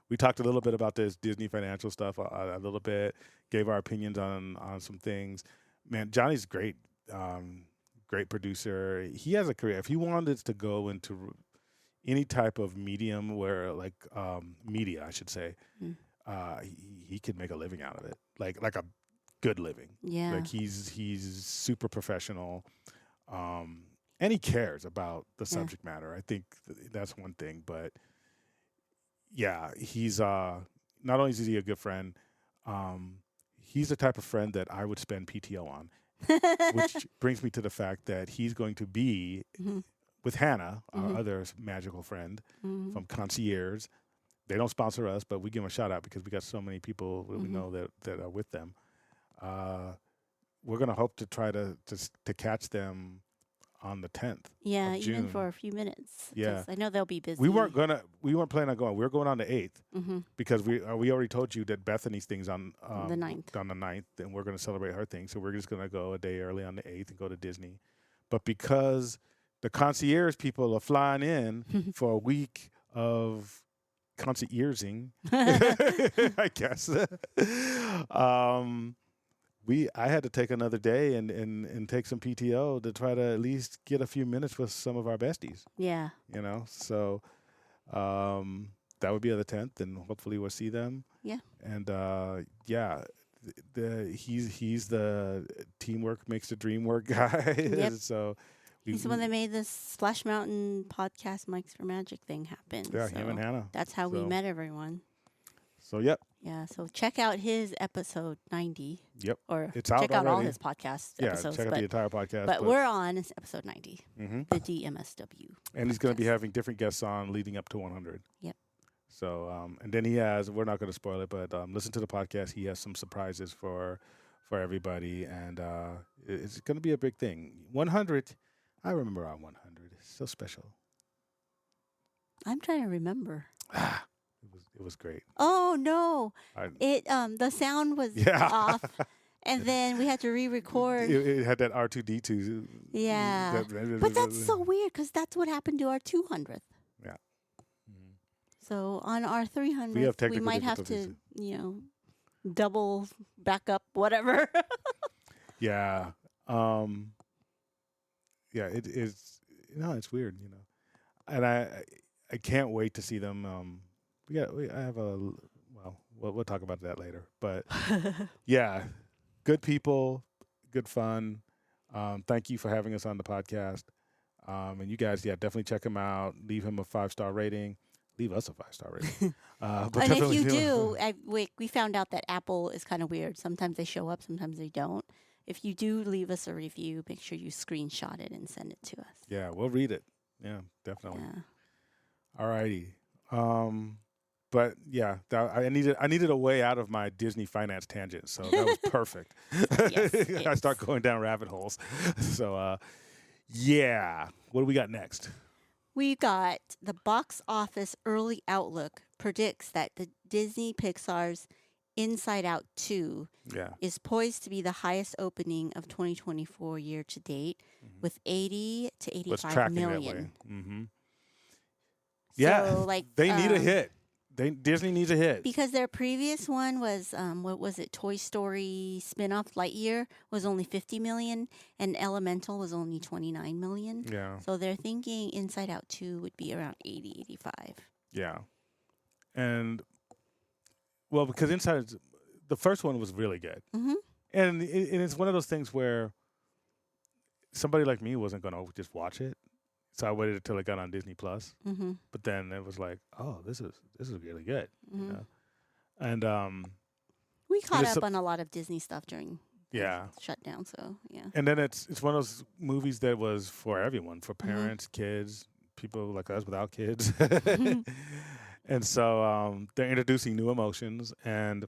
we talked a little bit about this Disney financial stuff a little bit, gave our opinions on some things. Man, Johnny's great. Great producer. He has a career. If he wanted to go into any type of medium where, like, media, I should say, he could make a living out of it, like a good living. Yeah. Like he's super professional, and he cares about the subject matter. I think that's one thing. But yeah, he's not only is he a good friend, he's the type of friend that I would spend PTO on. Which brings me to the fact that he's going to be with Hannah, our other magical friend from Concierge. They don't sponsor us, but we give them a shout out because we got so many people that we know that are with them. We're gonna hope to try to catch them on the 10th. Yeah, of even June. for a few minutes. Yeah. 'Cause I know they'll be busy. We weren't planning on going. We were going on the 8th Mm-hmm. because we already told you that Bethany's thing's on The 9th. On the 9th, and we're going to celebrate her thing. So we're just going to go a day early on the 8th and go to Disney. But because the concierge people are flying in for a week of concierging, I guess. I had to take another day and take some PTO to try to at least get a few minutes with some of our besties. Yeah. So that would be on the 10th, and hopefully we'll see them. Yeah. And he's the teamwork makes the dream work guy. Yep. So He's the one that made this Splash Mountain podcast Mike's for Magic thing happen. Yeah, so him and Hannah. That's how we So- met everyone. So yep. Yeah, so check out his episode 90. Yep. Or It's out check out all already. his podcast Yeah, episodes. check out the entire podcast. but we're on episode 90, Mhm. the DMSW. And he's going to be podcast. having different guests on leading up to 100. Yep. So, and then we're not going to spoil it, but listen to the podcast. He has some surprises for everybody, and it's going to be a big thing. 100, I remember our 100. It's so special. I'm trying to remember. It was great. Oh no. I- The sound was Yeah. off. And then we had to re-record. It had that R2D2. Yeah. But that's so weird because that's what happened to our 200th. Yeah. So on our 300th, We have we technical might have to, difficulties. double back up, whatever. Yeah. Yeah, it is. It's weird, And I can't wait to see them. I have we'll talk about that later. But yeah, good people, good fun. Thank you for having us on the podcast. And you guys, definitely check him out. Leave him a 5-star rating. Leave us a 5-star rating. But And if definitely you leave him- do, we found out that Apple is kind of weird. Sometimes they show up, sometimes they don't. If you do leave us a review, make sure you screenshot it and send it to us. yeah, we'll read it. Yeah, definitely. Yeah. All righty. But yeah, I needed a way out of my Disney finance tangent, so that was perfect. Yes, I start going down rabbit holes. So yeah, what do we got next? We got the box office early outlook predicts that the Disney Pixar's Inside Out 2 Yeah, is poised to be the highest opening of 2024 year to date with 80 to what's 85 tracking million. that way? Mm-hmm. Yeah, So, like, they need a hit. Disney needs a hit. Because their previous one was, what was it, Toy Story spinoff Lightyear was only 50 million and Elemental was only 29 million. Yeah, So they're thinking Inside Out 2 would be around 80, 85. yeah, and because the first one was really good. Mm-hmm. And it's one of those things where somebody like me wasn't going to just watch it. So I waited until it got on Disney Plus. Mm-hmm. But then it was like, oh, this is really good. Mm-hmm. You know? And We caught it's up a- on a lot of Disney stuff during the yeah. shutdown, so yeah. And then it's one of those movies that was for everyone, for Mm-hmm. parents, kids, people like us without kids. And so they're introducing new emotions, and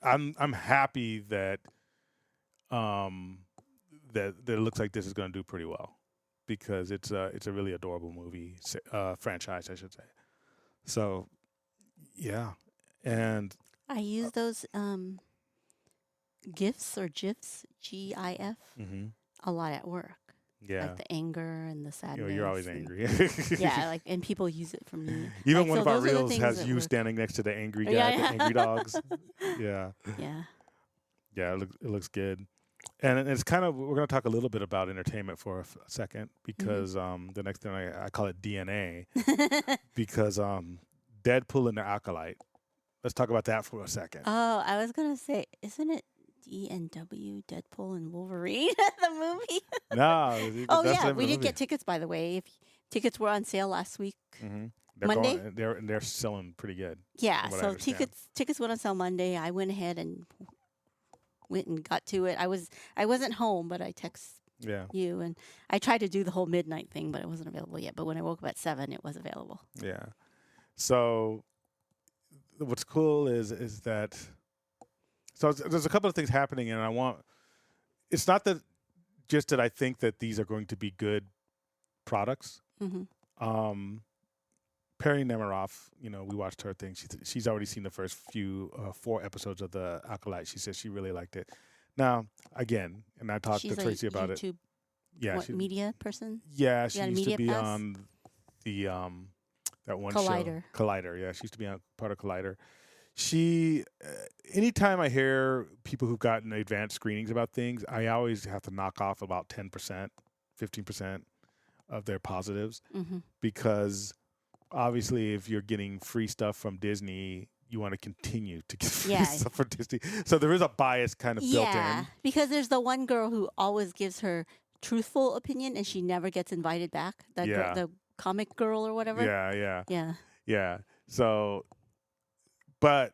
I'm happy that that it looks like this is going to do pretty well, because it's a really adorable movie franchise, I should say. So yeah, and I use those GIFs or GIFs, GIF, a lot at work. yeah, Like the anger and the sadness. you're always and- angry. Yeah, and people use it for me. Even Like, one so of our those are the reels things has that you work. standing next to the angry guy, Yeah, the yeah. angry dogs. Yeah. Yeah. It looks good. And it's kind of, we're going to talk a little bit about entertainment for a second, because the next thing I call it DNA, because Deadpool and the Acolyte. Let's talk about that for a second. Oh, I was gonna say, isn't it DNW, Deadpool and Wolverine, the movie? No. Oh yeah, we did get tickets, by the way. If tickets were on sale last week. Monday? They're selling pretty good. Yeah, From what I so understand. tickets went on sale Monday. I went ahead and went and got to it. I wasn't home, but I Yeah. you. And I tried to do the whole midnight thing, but it wasn't available yet. But when I woke up at 7, it was available. Yeah. So what's cool is that there's a couple of things happening, and it's not that just that I think that these are going to be good products. Mm-hmm. Perry Nemiroff, we watched her thing. She's already seen the first few 4 episodes of the Acolyte. She says she really liked it. Now, again, and I talked She's to Tracy a about YouTube, it. Yeah, media person? yeah, she got a used to media be pass? on the that one Collider. show, Collider. Yeah, she used to be on part of Collider. She, anytime I hear people who've gotten advanced screenings about things, I always have to knock off about 10%, 15% of their positives, Mm-hmm. because obviously if you're getting free stuff from Disney, you want to continue to get free Yeah. stuff from Disney. So there is a bias kind of built Yeah, in. because there's the one girl who always gives her truthful opinion, and she never gets invited back. That Yeah. the comic girl or whatever. Yeah. Yeah. So, but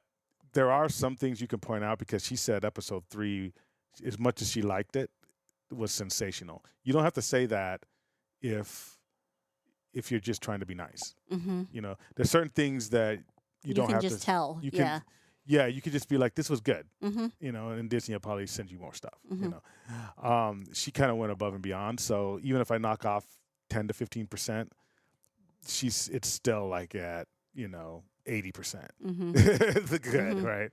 there are some things you can point out, because she said episode 3, as much as she liked it, was sensational. You don't have to say that if you're just trying to be nice. Mm-hmm. There's certain things that you don't can have just to tell. You Yeah. can, yeah, you could just be like, this was good. Mm-hmm. And Disney will probably send you more stuff. Mhm. She kind of went above and beyond. So even if I knock off 10 to 15%, it's still like at 80%. Mm-hmm. The good, Mhm. right?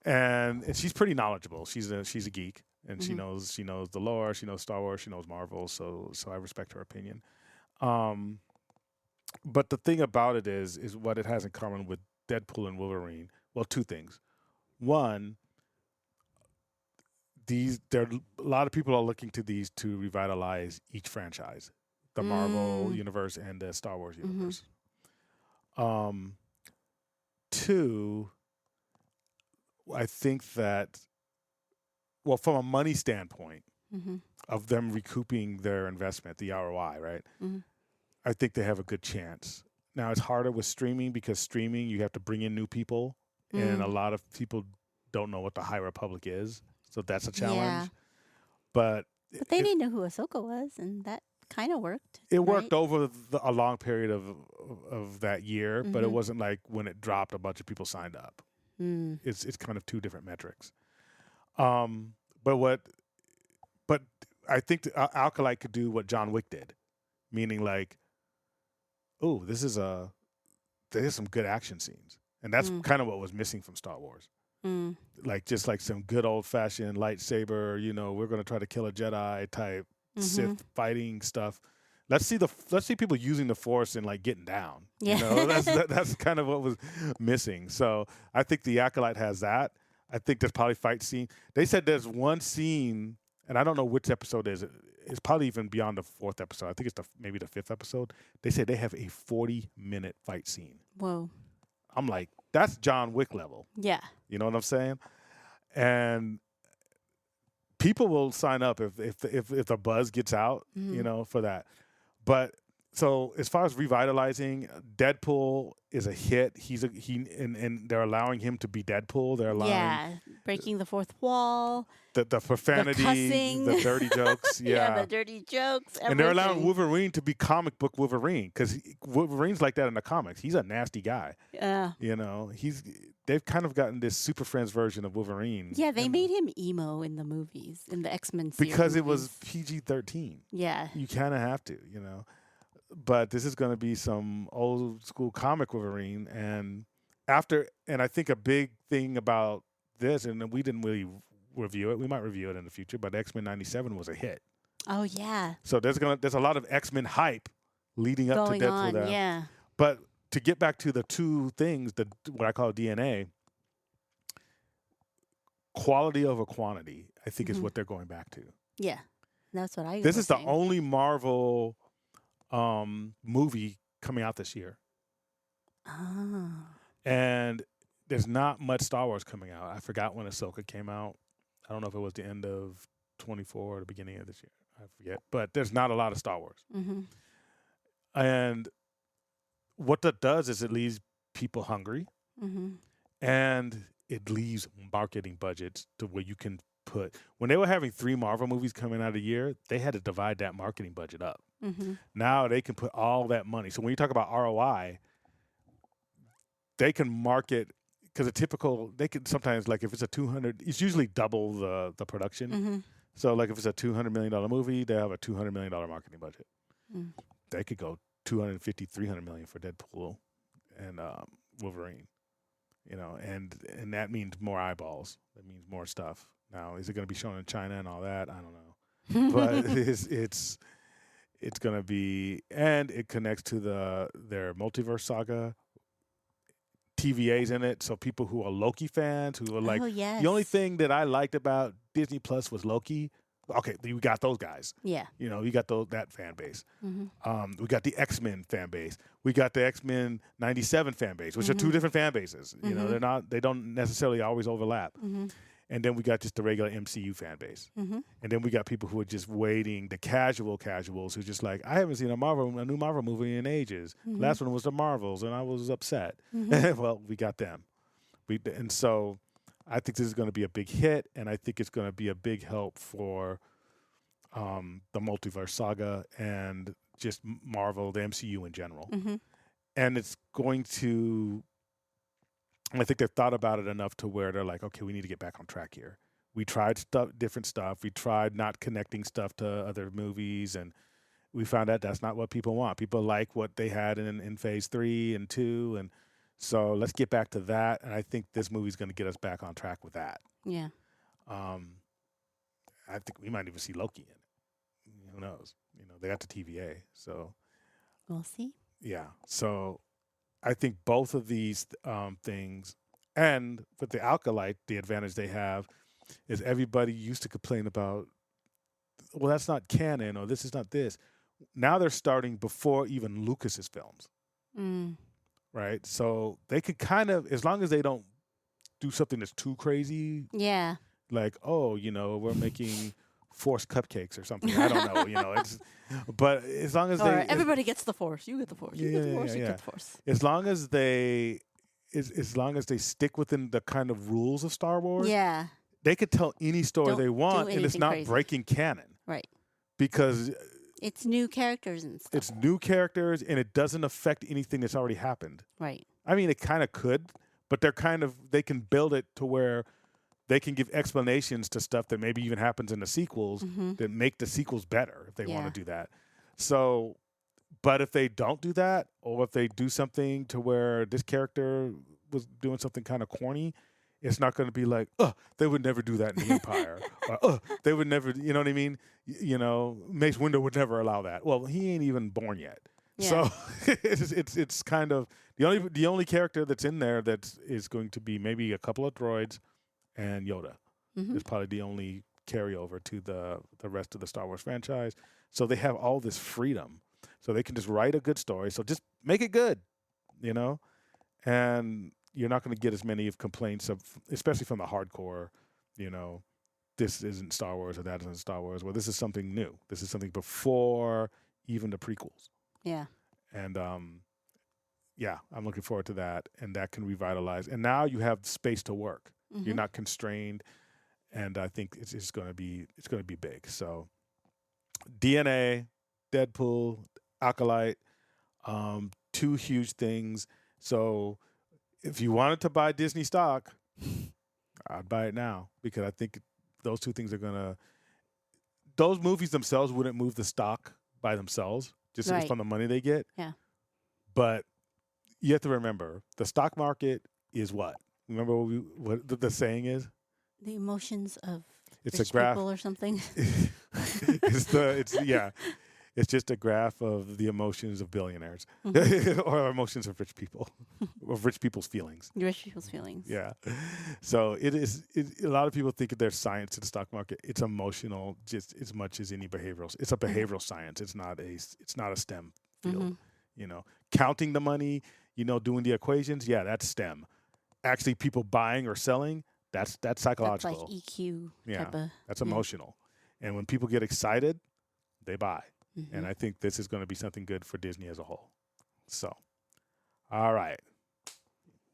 And she's pretty knowledgeable. She's a geek, and she Mhm. knows the lore. She knows Star Wars. She knows Marvel. So I respect her opinion. But the thing about it is what it has in common with Deadpool and Wolverine. Well, 2 things. One, a lot of people are looking to these to revitalize each franchise, the Marvel universe and the Star Wars universe. 2, I think that, well, from a money standpoint Mm-hmm. of them recouping their investment, the ROI, right? Mhm. I think they have a good chance. Now, it's harder with streaming, because streaming, you have to bring in new people, and a lot of people don't know what the High Republic is. So that's a challenge. Yeah. But But they didn't know who Ahsoka was, and that kind of worked. it right? worked over a long period of that year, but it Mhm. wasn't like when it dropped, a bunch of people signed up. Mm. It's kind of 2 different metrics. But I think Alkalite could do what John Wick did, meaning like, oh, there's some good action scenes, and that's kind of what was missing from Star Wars. Mm. Like just like some good old fashioned lightsaber, we're going to try to kill a Jedi type Sith fighting stuff. Let's see people using the Force and like getting down. Yeah. That's kind of what was missing. So I think the Acolyte has that. I think there's probably fight scene. They said there's one scene, and I don't know which episode it is. It's probably even beyond the 4th episode. I think it's maybe the 5th episode. They say they have a 40-minute fight scene. Whoa. I'm like, that's John Wick level. Yeah. You know what I'm saying? And people will sign up if the buzz gets out, for that. But so as far as revitalizing, Deadpool is a hit. And they're allowing him to be Deadpool. They're allowing breaking the fourth wall, the profanity, cussing. the dirty jokes. the dirty jokes, everything. And they're allowing Wolverine to be comic book Wolverine, because Wolverine's like that in the comics. He's a nasty guy. Yeah. They've kind of gotten this Super Friends version of Wolverine. Yeah, they made him emo in the movies, in the X-Men series. Because it was PG-13. Yeah. You kind of have to, But this is going to be some old school comic Wolverine, and I think a big thing about this, and we didn't really review it. We might review it in the future, but X-Men '97 was a hit. Oh yeah. So there's a lot of X-Men hype leading up Going to Deadpool. on, There. yeah. But to get back to the 2 things, what I call DNA, quality over quantity, I think is what they're going back to. Yeah. That's what I This was is the saying. only Marvel movie coming out this year. Ah. And there's not much Star Wars coming out. I forgot when Ahsoka came out. I don't know if it was the end of 24 or the beginning of this year. I forget. But there's not a lot of Star Wars. Mm-hmm. And what that does is it leaves people hungry, Mm-hmm. and it leaves marketing budgets to where you can put when they were having 3 Marvel movies coming out a year, they had to divide that marketing budget up. Mm-hmm. Now they can put all that money. So when you talk about ROI, they can market because they can sometimes, like if it's a 200, it's usually double the production. Mm-hmm. So like if it's a $200 million movie, they have a $200 million marketing budget. Mm. They could go 250, 300 million for Deadpool and Wolverine, and that means more eyeballs. That means more stuff. Now, is it going to be shown in China and all that? I don't know. But it's going to be, and it connects to their multiverse saga. TVA's in it, so people who are Loki fans, who are like, Oh, yes. the only thing that I liked about Disney Plus was Loki. Okay, you got those guys. Yeah. You got that fan base. Mm-hmm. We got the X-Men fan base. We got the X-Men 97 fan base, which are 2 different fan bases. They don't necessarily always overlap. Mm-hmm. And then we got just the regular MCU fan base. Mm-hmm. And then we got people who are just waiting, the casuals who just like, I haven't seen a new Marvel movie in ages. Mm-hmm. Last one was the Marvels, and I was upset. Mm-hmm. Well, we got them. And so I think this is going to be a big hit, and I think it's going to be a big help for the multiverse saga and just Marvel, the MCU in general. Mm-hmm. And it's going to, I think they've thought about it enough to where they're like, okay, we need to get back on track here. We tried different stuff. We tried not connecting stuff to other movies, and we found out that's not what people want. People like what they had in phase 3 and 2, and so let's get back to that. And I think this movie's going to get us back on track with that. Yeah. I think we might even see Loki in it. Who knows? They got the TVA, so We'll see. yeah. So I think both of these things, and with the Alkalite, the advantage they have is everybody used to complain about, well, that's not canon, or this is not this. Now they're starting before even Lucas's films, right? So they could kind of, as long as they don't do something that's too crazy, Yeah. like, we're making Force cupcakes or something. I don't know, but as long as Or everybody gets the Force. You get the Force. You get the Force. You yeah. get the Force. as long as they stick within the kind of rules of Star Wars, Yeah. they could tell any story Don't they want, do and it's anything not crazy. breaking canon Right. because It's new characters and stuff. it's new characters and it doesn't affect anything that's already happened. Right. I mean, it kind of could, but they can build it to where they can give explanations to stuff that maybe even happens in the sequels that make the sequels better if they want Yeah. to do that. So, but if they don't do that, or if they do something to where this character was doing something kind of corny, it's not going to be like, they would never do that in the Empire. Or, they would never, you know what I mean? Mace Windu would never allow that. Well, he ain't even born yet. Yeah. So it's kind of the only character that's in there that is going to be maybe a couple of droids and Yoda. Is probably the only carryover to the rest of the Star Wars franchise. So they have all this freedom. So they can just write a good story. So just make it good, and you're not going to get as many of complaints especially from the hardcore, this isn't Star Wars or that isn't Star Wars. Well, this is something new. This is something before even the prequels. Yeah. And I'm looking forward to that, and that can revitalize. And now you have space to work. You're not constrained, and I think it's going to be big. So, DNA, Deadpool, Acolyte, 2 huge things. So, if you wanted to buy Disney stock, I'd buy it now because I think those 2 things are gonna. Those movies themselves wouldn't move the stock by themselves, just Right. from the money they get. Yeah. But you have to remember, the stock market is what? Remember what the saying is? The emotions of It's rich a graph. people or something. It's just a graph of the emotions of billionaires or emotions of rich people, of rich people's feelings. Rich people's feelings. Yeah. So it is. A lot of people think there's science in the stock market. It's emotional just as much as any behavioral. It's a behavioral science. It's not a STEM field. Counting the money. Doing the equations. Yeah, that's STEM. Actually, people buying or selling. That's psychological. That's like EQ Yeah, type of. that's emotional. And when people get excited, they buy. Mm-hmm. And I think this is going to be something good for Disney as a whole. So, all right.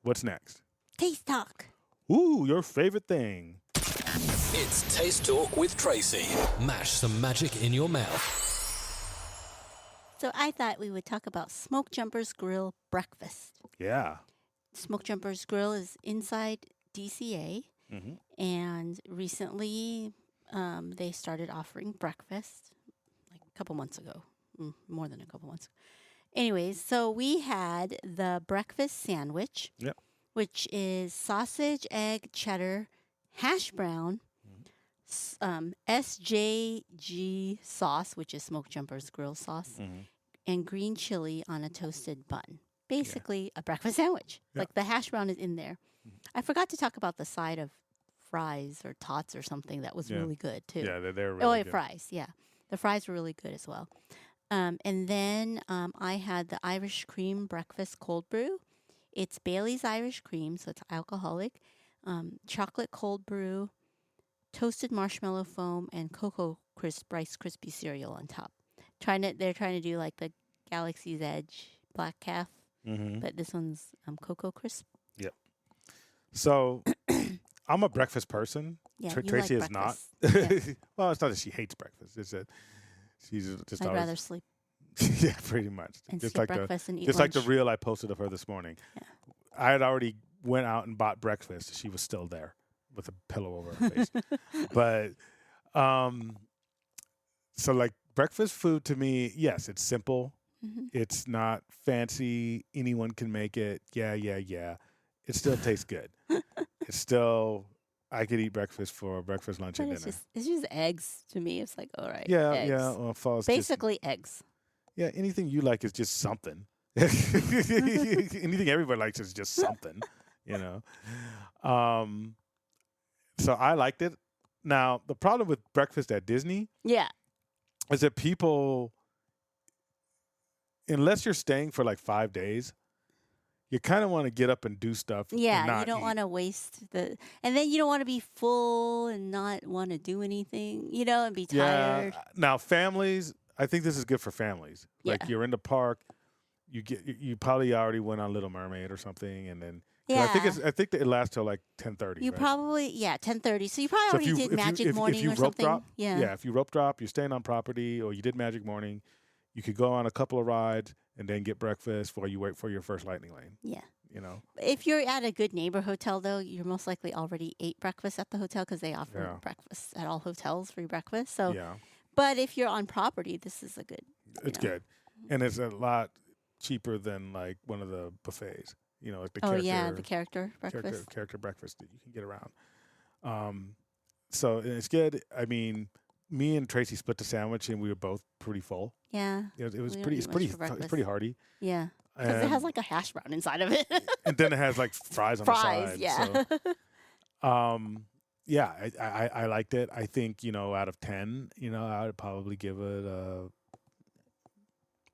What's next? Taste talk. Ooh, your favorite thing. It's Taste Talk with Tracy. Mash some magic in your mouth. So I thought we would talk about Smoke Jumpers Grill breakfast. Yeah. Smoke Jumpers Grill is inside DCA, and recently they started offering breakfast, like a couple months ago, more than a couple months ago. Anyways, so we had the breakfast sandwich, Yep. which is sausage, egg, cheddar, hash brown, SJG sauce, which is Smoke Jumpers Grill sauce, and green chili on a toasted bun. Basically, a breakfast sandwich. Yeah. Like the hash brown is in there. I forgot to talk about the side of fries or tots or something that was Yeah. really good too. Yeah, they're really Oh, yeah, good. fries. Yeah, the fries were really good as well. And then I had the Irish cream breakfast cold brew. It's Bailey's Irish cream, so it's alcoholic. Chocolate cold brew, toasted marshmallow foam, and Cocoa Crisp Rice Krispie cereal on top. They're trying to do like the Galaxy's Edge Black Calf, but this one's Cocoa Crisp. Yep. So I'm a breakfast person. Yeah, Tracy you is like not. breakfast. Yeah. Well, it's not that she hates breakfast. It's that she's just I'd always, rather sleep yeah, pretty much. and Just skip like breakfast and eat just lunch. like the reel I posted of her this morning. Yeah. I had already went out and bought breakfast. She was still there with a pillow over her face. But so like breakfast food to me, yes, it's simple. It's not fancy. Anyone can make it. Yeah. It still tastes good. It's still, I could eat breakfast for breakfast, lunch, But and it's dinner. just eggs to me. It's like, all right. Yeah. eggs. Well, falls Basically eggs. yeah, anything you like is just something. Anything everybody likes is just something, you know. So I liked it. Now, the problem with breakfast at Disney Yeah. is that people, unless you're staying for like 5 days, you kind of want to get up and do stuff. and Yeah, not you don't eat. want to waste and then you don't want to be full and not want to do anything, and be tired. Yeah. Now, families, I think this is good for families. Like Yeah. you're in the park, you probably already went on Little Mermaid or something, and then 'cause Yeah. I think that it lasts till like 10:30. You right? probably 10:30. So you probably So if already you- did if you- Magic if Morning you or rope something. drop, Yeah. if you rope drop, you're staying on property, or you did Magic Morning, you could go on a couple of rides and then get breakfast while you wait for your first lightning lane. Yeah. You know, If you're at a good neighbor hotel, though, you're most likely already ate breakfast at the hotel because they offer Yeah. breakfast at all hotels, free breakfast. So, yeah, but if you're on property, this is a good. it's know. good, and it's a lot cheaper than like one of the buffets. You know, like the Oh character, yeah, the character breakfast. character breakfast that you can get around. So and it's good. I mean, me and Tracy split the sandwich, and we were both pretty full. Yeah, It was We don't pretty. eat It's much pretty. for breakfast. It's pretty hearty. yeah, because it And- has like a hash brown inside of it. and then it has like fries on the Fries, side. yeah. So, yeah, I liked it. I think out of 10, I would probably give it a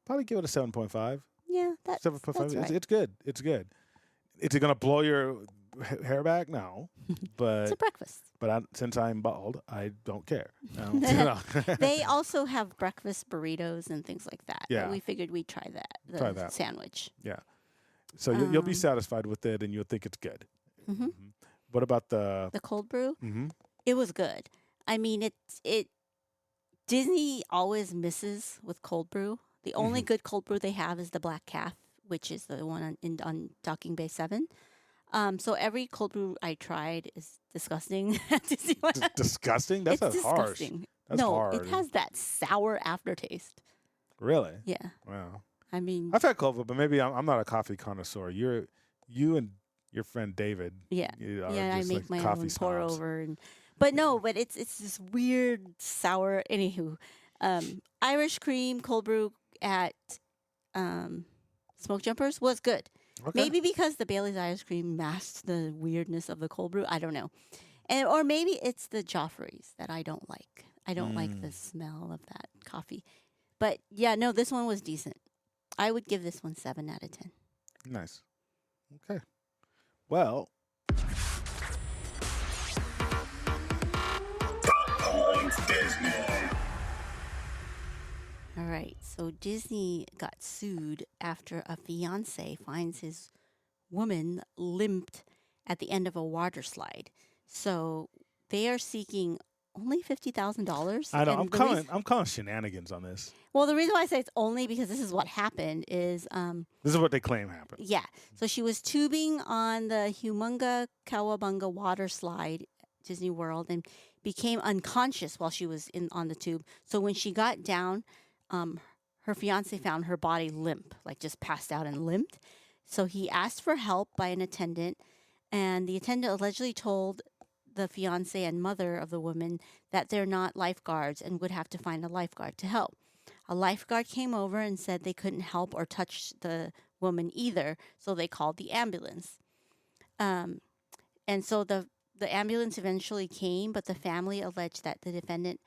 7.5. Yeah, that's 7.5. right. It's good. It's good. Is it gonna blow your hair back? No, It's but a breakfast. since I'm bald, I don't care. No. They also have breakfast burritos and things like that. Yeah. We figured we'd try that. The Try that. sandwich. Yeah. So you'll be Um, satisfied with it, and you'll think it's good. Mhm. Mhm. What about the? The cold brew. Mhm. It was good. I mean, it. Disney always misses with cold brew. The only good cold brew they have is the Black Calf, which is the one on Docking Bay 7. So every cold brew I tried is disgusting at Disneyland. Disgusting. That's it's harsh. disgusting. That's no, hard. it has that sour aftertaste. Really? Yeah, Wow. I mean, I've had cold brew, but maybe I'm not a coffee connoisseur. You and your friend David. yeah, You are yeah. I just make like my coffee own pour snobs. over, but it's this weird sour. Anywho, Irish cream cold brew at Smoke Jumpers was good. Okay. Maybe because the Bailey's ice cream masked the weirdness of the cold brew. I don't know. Or maybe it's the Joffrey's that I don't like. I don't like the smell of that coffee. But yeah, no, this one was decent. I would give this one 7 out of 10. Nice. Okay. Well. All right. So Disney got sued after a fiance finds his woman limped at the end of a water slide. So they are seeking only $50,000. I know. And I'm calling shenanigans on this. well, the reason why I say it's only because this is what happened is This is what they claim happened. yeah. So she was tubing on the Humunga Kawabunga water slide, Disney World, and became unconscious while she was on the tube. So when she got down, her fiance found her body limp, like just passed out and limped. So he asked for help by an attendant, and the attendant allegedly told the fiance and mother of the woman that they're not lifeguards and would have to find a lifeguard to help. A lifeguard came over and said they couldn't help or touch the woman either, so they called the ambulance. And so the ambulance eventually came, but the family alleged that the defendant,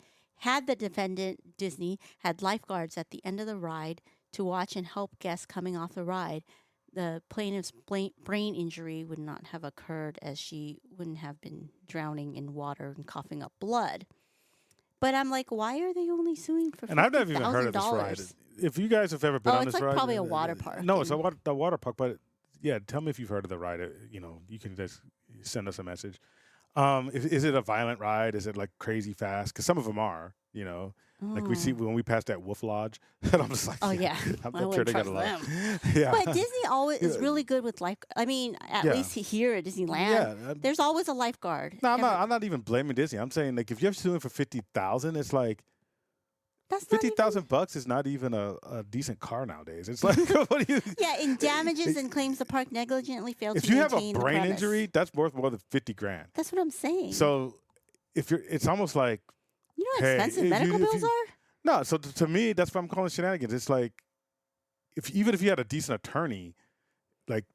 Disney, had lifeguards at the end of the ride to watch and help guests coming off the ride, the plaintiff's brain injury would not have occurred as she wouldn't have been drowning in water and coughing up blood. But I'm like, why are they only suing for $50,000? And I've never even heard of this ride. If you guys have ever been on it's this like ride, probably a water park. No, it's a water park. But yeah, tell me if you've heard of the ride. You can just send us a message. Is it a violent ride? Is it like crazy fast? Because some of them are. Like we see when we pass that Wolf Lodge, and I'm just like, oh yeah, I'm I sure wouldn't they got trust a lot. them. Yeah, But Disney always is really good with life. I mean, at Yeah. least here at Disneyland, yeah. there's always a lifeguard. No, I'm not even blaming Disney. I'm saying like if you're suing for $50,000, it's like That's not even- $50,000 is not even a decent car nowadays. It's like what do you? Yeah, in damages and claims the park negligently failed If to you have a maintain the brain premise. injury, that's worth more than $50,000. That's what I'm saying. So it's almost like you know how hey, expensive if medical you- if bills you- are? no. So to me, that's what I'm calling shenanigans. It's like even if you had a decent attorney, like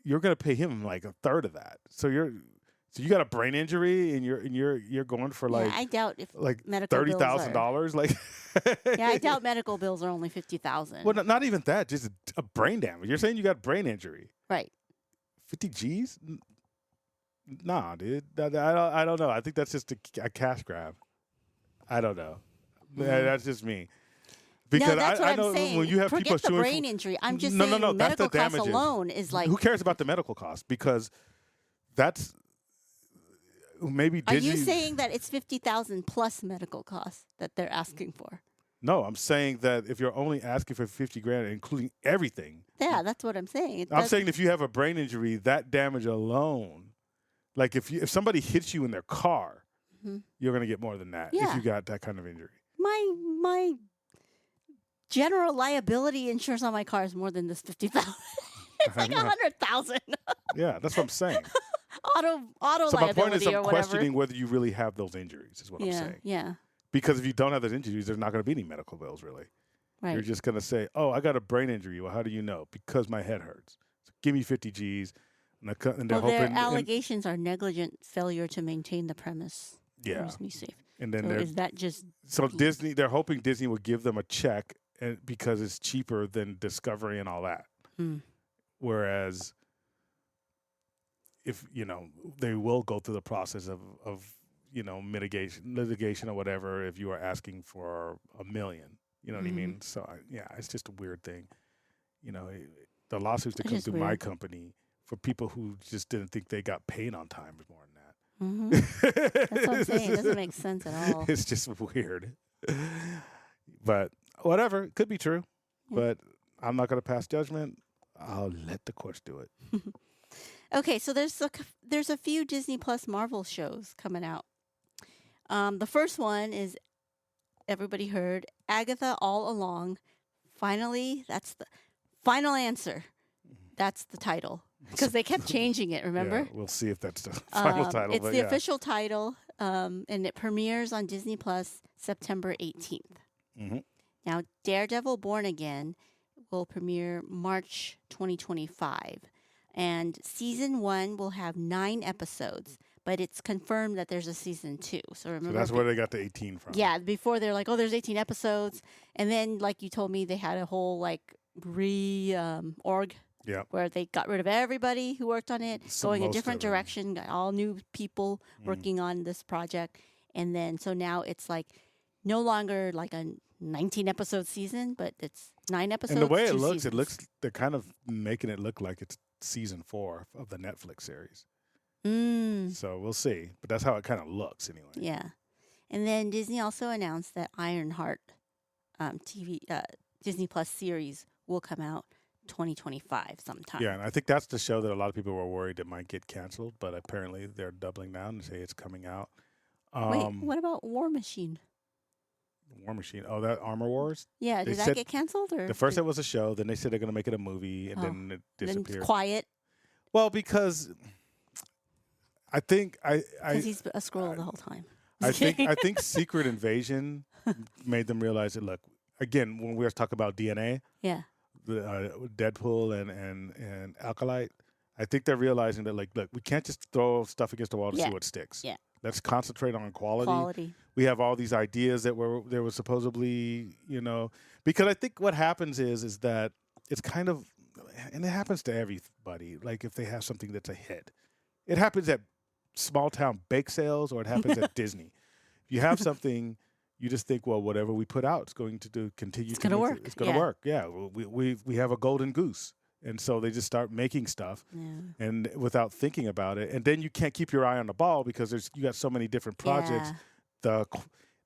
you're gonna pay him like a third of that. So you got a brain injury and you're going for like Yeah, I doubt if like medical $30,000. Like Yeah, I doubt medical bills are only $50,000. Well, not even that. Just a brain damage. You're saying you got brain injury. Right. 50 G's? Nah, dude. I don't know. I think that's just a cash grab. I don't know. That's just me. Because no, that's what I I'm know saying. when you have Forget people the suing brain injury. I'm just No, saying that's the medical costs damages. alone is like. who cares about the medical costs? Because that's maybe Are Disney. you saying that it's 50,000 plus medical costs that they're asking for? No, I'm saying that if you're only asking for $50,000, including everything. Yeah, that's what I'm saying. I'm saying if you have a brain injury, that damage alone, like if somebody hits you in their car, you're going to get more than that if Yeah. you got that kind of injury. my general liability insurance on my car is more than this 50,000. It's like know. 100,000. Yeah, that's what I'm saying. auto So my point is, liability or I'm whatever. questioning whether you really have those injuries. Is what I'm Yeah, saying. yeah, Because if you don't have those injuries, there's not going to be any medical bills really. right. You're just going to say, "Oh, I got a brain injury." Well, how do you know? Because my head hurts. So give me 50 G's, and they're Well, their hoping. allegations are negligent failure to maintain the premise. Yeah, Keeps me safe. and then So they're is that just so Disney. They're hoping Disney will give them a check, and because it's cheaper than Discovery and all that. Whereas, if they will go through the process of litigation or whatever. If you are asking for $1 million, you know what I mean. So it's just a weird thing. The lawsuits that It come is through my weird. company for people who just didn't think they got paid on time is more than that. That's what I'm saying. It doesn't make sense at all. It's just weird. But whatever, it could be true. Yeah. But I'm not going to pass judgment. I'll let the courts do it. Okay, so there's a few Disney Plus Marvel shows coming out. The first one is everybody heard Agatha All Along. Finally, that's the final answer. That's the title because they kept changing it. Remember? Yeah, we'll see if that's the final title. It's but the yeah. official title, and it premieres on Disney Plus September 18th. Mhm. Now, Daredevil Born Again will premiere March 2025. And season 1 will have 9 episodes, but it's confirmed that there's a season 2. So So remember, that's where they got the 18 from. yeah, before they're like, oh, there's 18 episodes. And then, like you told me, they had a whole like org Yeah. where they got rid of everybody who worked on it, going a Most different of them. direction, got all new people working on this project. And then, so now it's like no longer like a 19 episode season, but it's 9 episodes. And the way 2 it seasons. looks, they're kind of making it look like it's season 4 of the Netflix series. Mm, So we'll see. But that's how it kind of looks anyway. yeah. And then Disney also announced that Ironheart Disney Plus series will come out 2025 sometime. Yeah, and I think that's the show that a lot of people were worried it might get canceled, but apparently they're doubling down and say it's coming out. Wait, what about War Machine? War Machine. Oh, that Armor Wars? Yeah, They did that said get canceled? Or The first it was a show, then they said they're going to make it a movie, and Oh, then it then disappeared. quiet Well, because I think because he's a scroll the whole time. I think Secret Invasion made them realize that. Look, again, when we were talking about DNA, Yeah. the Deadpool and Alkalite, I think they're realizing that, like, look, we can't just throw stuff against the wall to Yeah. see what sticks. Yeah. Let's concentrate on quality. Quality. We have all these ideas that were supposedly, because I think what happens is that it's kind of, and it happens to everybody. Like if they have something that's a hit, it happens at small town bake sales or it happens at Disney. If you have something, you just think, well, whatever we put out, it's going to continue. It's gonna make work. It's going to Yeah. work. Yeah, we have a golden goose, and so they just start making stuff, Yeah. and without thinking about it, and then you can't keep your eye on the ball because you got so many different projects. Yeah.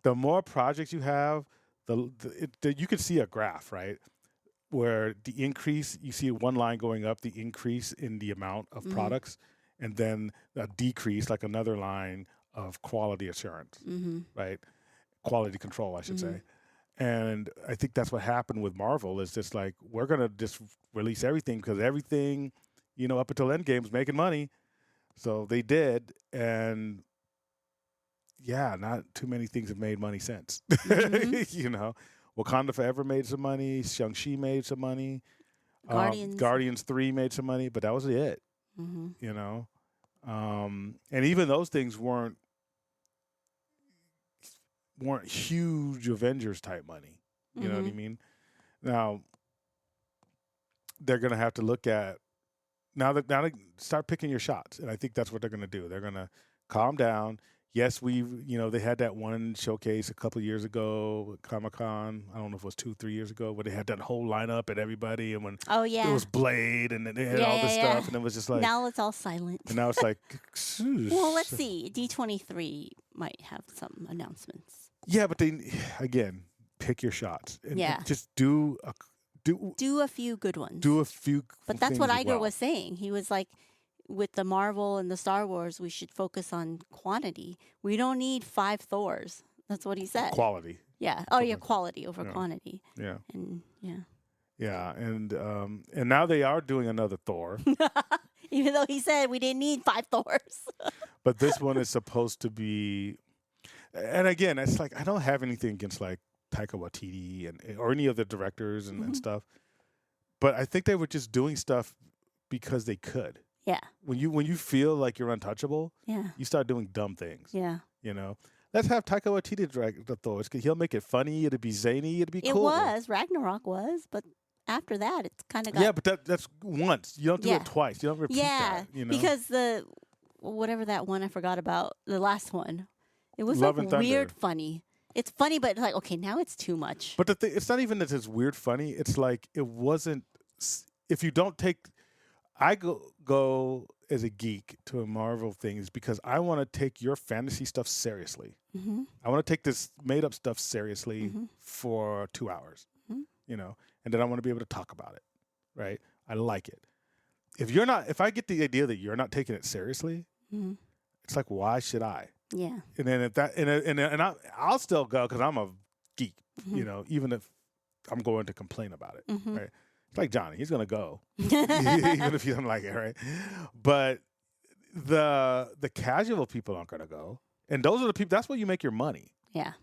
The more projects you have, you can see a graph, right? Where the increase, you see one line going up, the increase in the amount of products, and then a decrease, like another line of quality assurance, right? Quality control, I should say. And I think that's what happened with Marvel is just like, we're going to just release everything because everything, up until Endgame was making money. So they did. And yeah, not too many things have made money since. Wakanda Forever made some money. Shang-Chi made some money. Guardians 3 made some money, but that was it. And even those things weren't huge Avengers type money. You know what I mean? Now they're going to have to look at now they start picking your shots, and I think that's what they're going to do. They're going to calm down. Yes, they had that one showcase a couple of years ago at Comic-Con. I don't know if it was 2-3 years ago, where they had that whole lineup and everybody, and when it was Blade, and then they had all this stuff, and it was just like now it's all silent. And now it's like, well, let's see. D23 might have some announcements. Yeah, but again, pick your shots. And just do a few good ones. Do a few. But that's what things Iger was saying. He was like, with the Marvel and the Star Wars, we should focus on quantity. We don't need 5 Thors. That's what he said. Quality. Yeah. Oh, yeah, quality over quantity. Yeah. And yeah, and now they are doing another Thor. Even though he said we didn't need 5 Thors. But this one is supposed to be, and again, it's like I don't have anything against like Taika Waititi or any of the directors and stuff, but I think they were just doing stuff because they could. Yeah. When you feel like you're untouchable, you start doing dumb things. Yeah. Let's have Taika Waititi direct the Thor. He'll make it funny. It'll be zany. It'll be cool. It was. Ragnarok was, but after that, it's kind of got... Yeah, but that's once. You don't do it twice. You don't repeat that. Because whatever that one I forgot about, the last one, it was Love like and Thunder. weird funny. It's funny, but it's like, okay, now it's too much. But the thing, it's not even that it's weird funny. It's like it wasn't... If you don't take... I go as a geek to a Marvel things because I want to take your fantasy stuff seriously. I want to take this made-up stuff seriously for 2 hours, and then I want to be able to talk about it, right? I like it. If I get the idea that you're not taking it seriously, it's like, why should I? Yeah. And then I'll still go because I'm a geek, even if I'm going to complain about it, right? It's like Johnny, he's gonna go, even if you don't like it, right? But the casual people aren't gonna go, and those are the people. That's where you make your money. Yeah.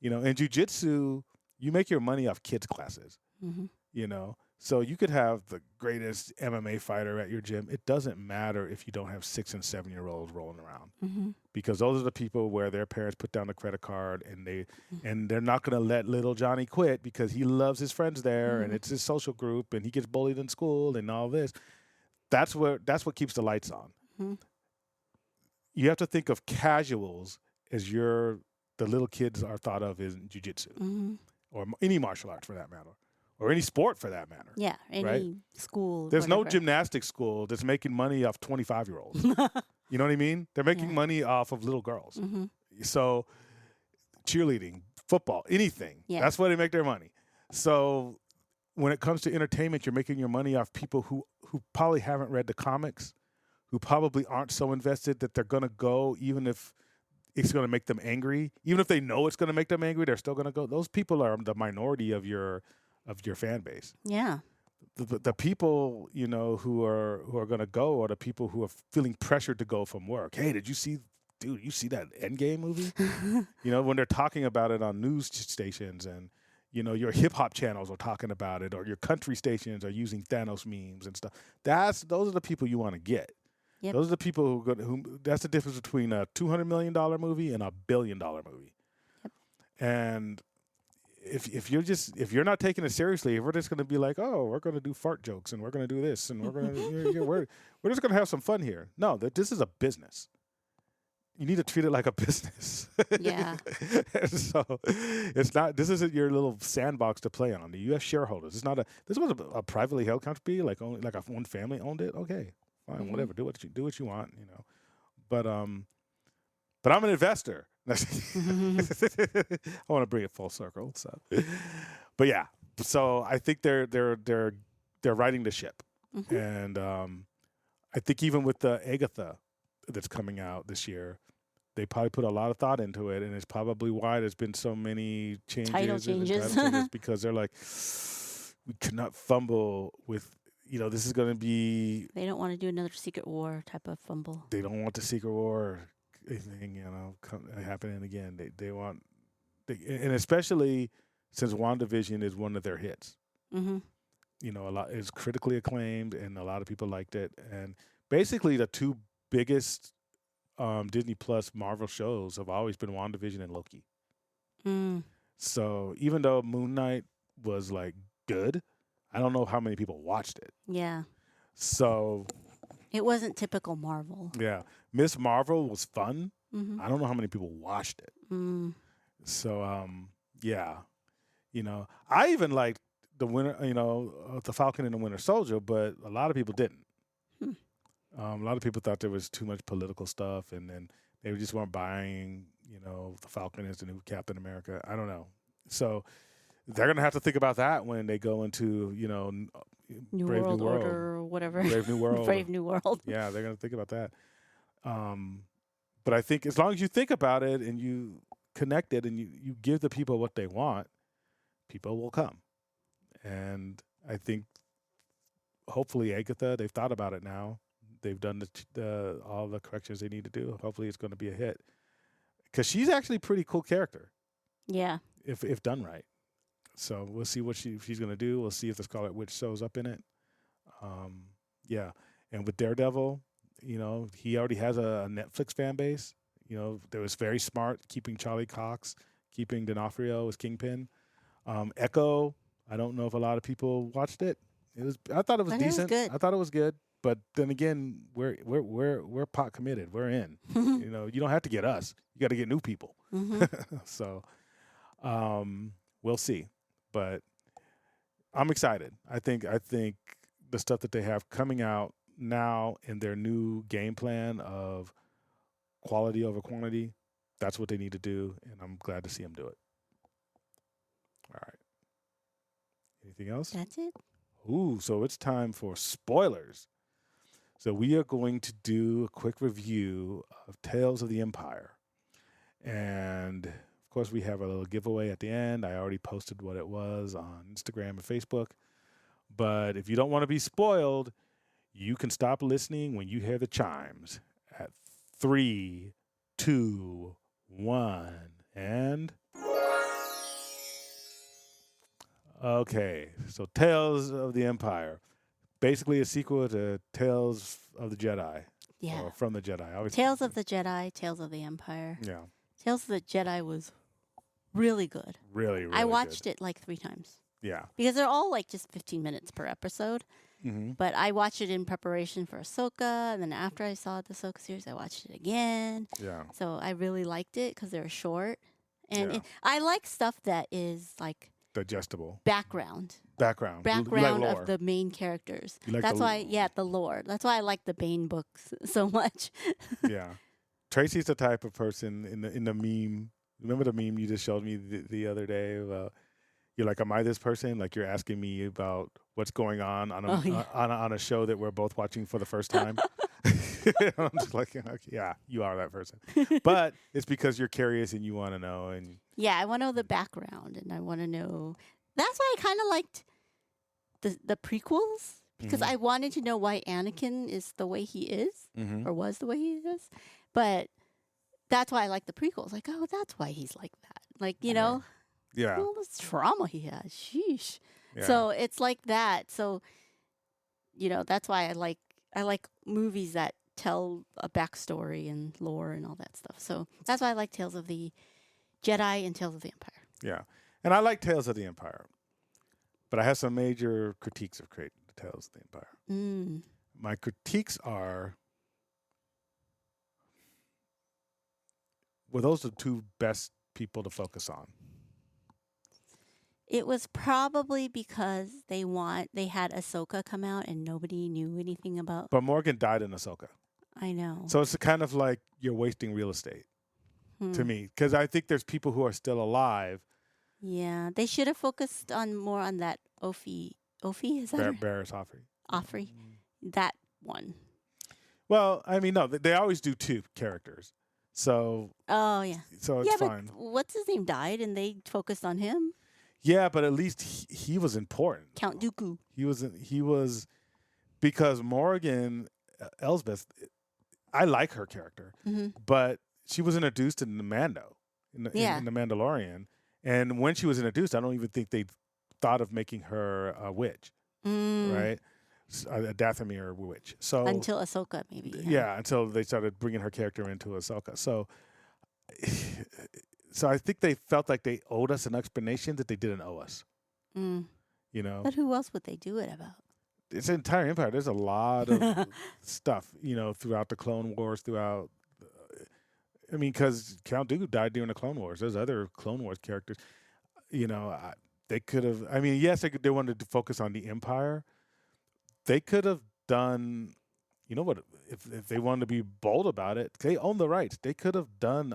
In jiu-jitsu, you make your money off kids classes. So you could have the greatest MMA fighter at your gym. It doesn't matter if you don't have 6 and 7-year-olds rolling around, because those are the people where their parents put down the credit card and they're not going to let little Johnny quit because he loves his friends there and it's his social group and he gets bullied in school and all this. That's what keeps the lights on. You have to think of casuals as the little kids are thought of in jiu-jitsu or any martial arts for that matter. Or any sport for that matter. Yeah, any school. There's no whatever. gymnastics school that's making money off 25-year-olds. You know what I mean? They're making money off of little girls. Mm-hmm. So cheerleading, football, anything. Yeah. That's where they make their money. So when it comes to entertainment, you're making your money off people who probably haven't read the comics, who probably aren't so invested that they're going to go even if it's going to make them angry. Even if they know it's going to make them angry, they're still going to go. Those people are the minority of your fan base. Yeah. The people, you know, who are going to go are the people who are feeling pressured to go from work. Hey, did you see, dude, you see that Endgame movie? You know, when they're talking about it on news stations, and, you know, your hip hop channels are talking about it, or your country stations are using Thanos memes and stuff. Those are the people you want to get. Yep. Those are the people who that's the difference between a $200 million movie and a $1 billion movie. Yep. And if you're not taking it seriously, if we're just going to be like, oh, we're going to do fart jokes and we're going to do this and we're going to we're just going to have some fun here. No, this is a business. You need to treat it like a business. Yeah. So it's not. This isn't your little sandbox to play on. You have shareholders. It's not a. This was a privately held company. Like only like one family owned it. Okay, fine, whatever. Do what you want. You know, but I'm an investor. I want to bring it full circle. So, but yeah. So I think they're riding the ship, and I think even with the Agatha that's coming out this year, they probably put a lot of thought into it, and it's probably why there's been so many changes. Title changes. Because they're like, we cannot fumble with, you know, this is going to be. They don't want to do another Secret War type of fumble. They don't want the Secret War thing, you know, happening again. They want, and especially since WandaVision is one of their hits. Mm-hmm. You know, a lot is critically acclaimed, and a lot of people liked it. And basically, the two biggest Disney Plus Marvel shows have always been WandaVision and Loki. Mm. So even though Moon Knight was like good, I don't know how many people watched it. Yeah. So It wasn't typical Marvel. yeah, Miss Marvel was fun. Mm-hmm. I don't know how many people watched it. Mm. So yeah, you know, I even liked the winter, you know, the Falcon and the Winter Soldier, but a lot of people didn't. A lot of people thought there was too much political stuff, and then they just weren't buying, you know, the Falcon as the new Captain America. I don't know. So they're going to have to think about that when they go into, you know, New Brave World New World. Order or whatever. Brave New World. Brave New World. Yeah, they're going to think about that. But I think as long as you think about it and you connect it and you give the people what they want, people will come. And I think hopefully Agatha, they've thought about it now. They've done all the corrections they need to do. Hopefully it's going to be a hit. Because she's actually a pretty cool character. Yeah. If done right. So we'll see what she's going to do. We'll see if the Scarlet Witch shows up in it. Yeah. And with Daredevil, you know, he already has a Netflix fan base. You know, they was very smart keeping Charlie Cox, keeping D'Onofrio as Kingpin. Echo, I don't know if a lot of people watched it. I thought it was decent. Good. I thought it was good. But then again, we're pot committed. We're in. You know, you don't have to get us. You got to get new people. Mm-hmm. So, we'll see. But I'm excited. I think the stuff that they have coming out now in their new game plan of quality over quantity, that's what they need to do, and I'm glad to see them do it. All right. Anything else? That's it. Ooh, so it's time for spoilers. So we are going to do a quick review of Tales of the Empire. And, of course, we have a little giveaway at the end. I already posted what it was on Instagram and Facebook. But if you don't want to be spoiled, you can stop listening when you hear the chimes at 3, 2, 1, and... Okay, so Tales of the Empire. Basically a sequel to Tales of the Jedi. Yeah. Or From the Jedi. Tales of the Jedi, Tales of the Empire. Yeah. Tales of the Jedi was really good. Really, really I watched it like 3 times. Yeah. Because they're all like just 15 minutes per episode. Mm-hmm. But I watched it in preparation for Ahsoka. And then after I saw the Ahsoka series, I watched it again. Yeah. So I really liked it because they're short. And Yeah. I like stuff that is like Digestible. background. background. You like background lore. of the main characters. You like That's the- why, yeah, the lore. That's why I like the Bane books so much. Yeah. Tracy's the type of person in the meme. Remember the meme you just showed me the other day about you're like, am I this person? Like you're asking me about what's going on a Oh, yeah. on a show that we're both watching for the first time. I'm just like, okay, yeah, you are that person. But it's because you're curious and you want to know. And Yeah, I want to know the background, and I want to know. That's why I kind of liked the prequels because Mhm. I wanted to know why Anakin is the way he is Mhm. or was the way he is. But that's why I like the prequels. Like, oh, that's why he's like that. Like, you know, yeah, all this trauma he has. Sheesh. yeah. So it's like that. So, you know, that's why I like movies that tell a backstory and lore and all that stuff. So that's why I like Tales of the Jedi and Tales of the Empire. Yeah. And I like Tales of the Empire. But I have some major critiques of Tales of the Empire. Mm. My critiques are, well, those are the two best people to focus on. It was probably because they had Ahsoka come out and nobody knew anything about. But Morgan died in Ahsoka. I know. So it's kind of like you're wasting real estate to Hmm. me. Because I think there's people who are still alive. Yeah, they should have focused on more on that Ophi. Ophi, is that her? Barris Hoffrey. Offrey? That one. Well, I mean, no, they always do two characters. So Oh yeah. it's Yeah, fine. but what's his name died and they focused on him. Yeah, but at least he was important. Count Dooku. He was because Morgan Elsbeth, I like her character, Mm-hmm. but she was introduced in the Mando, Yeah. in the Mandalorian, and when she was introduced, I don't even think they thought of making her a witch, right? A Dathomir witch. So Until Ahsoka, maybe. yeah, until they started bringing her character into Ahsoka. So, so I think they felt like they owed us an explanation that they didn't owe us. Mm. You know, But who else would they do it about? it's an entire empire. There's a lot of stuff, throughout the Clone Wars, throughout. I mean, because Count Dooku died during the Clone Wars. There's other Clone Wars characters. They could have. I mean, yes, they wanted to focus on the Empire. They could have done. You know what? If they wanted to be bold about it, they own the rights. They could have done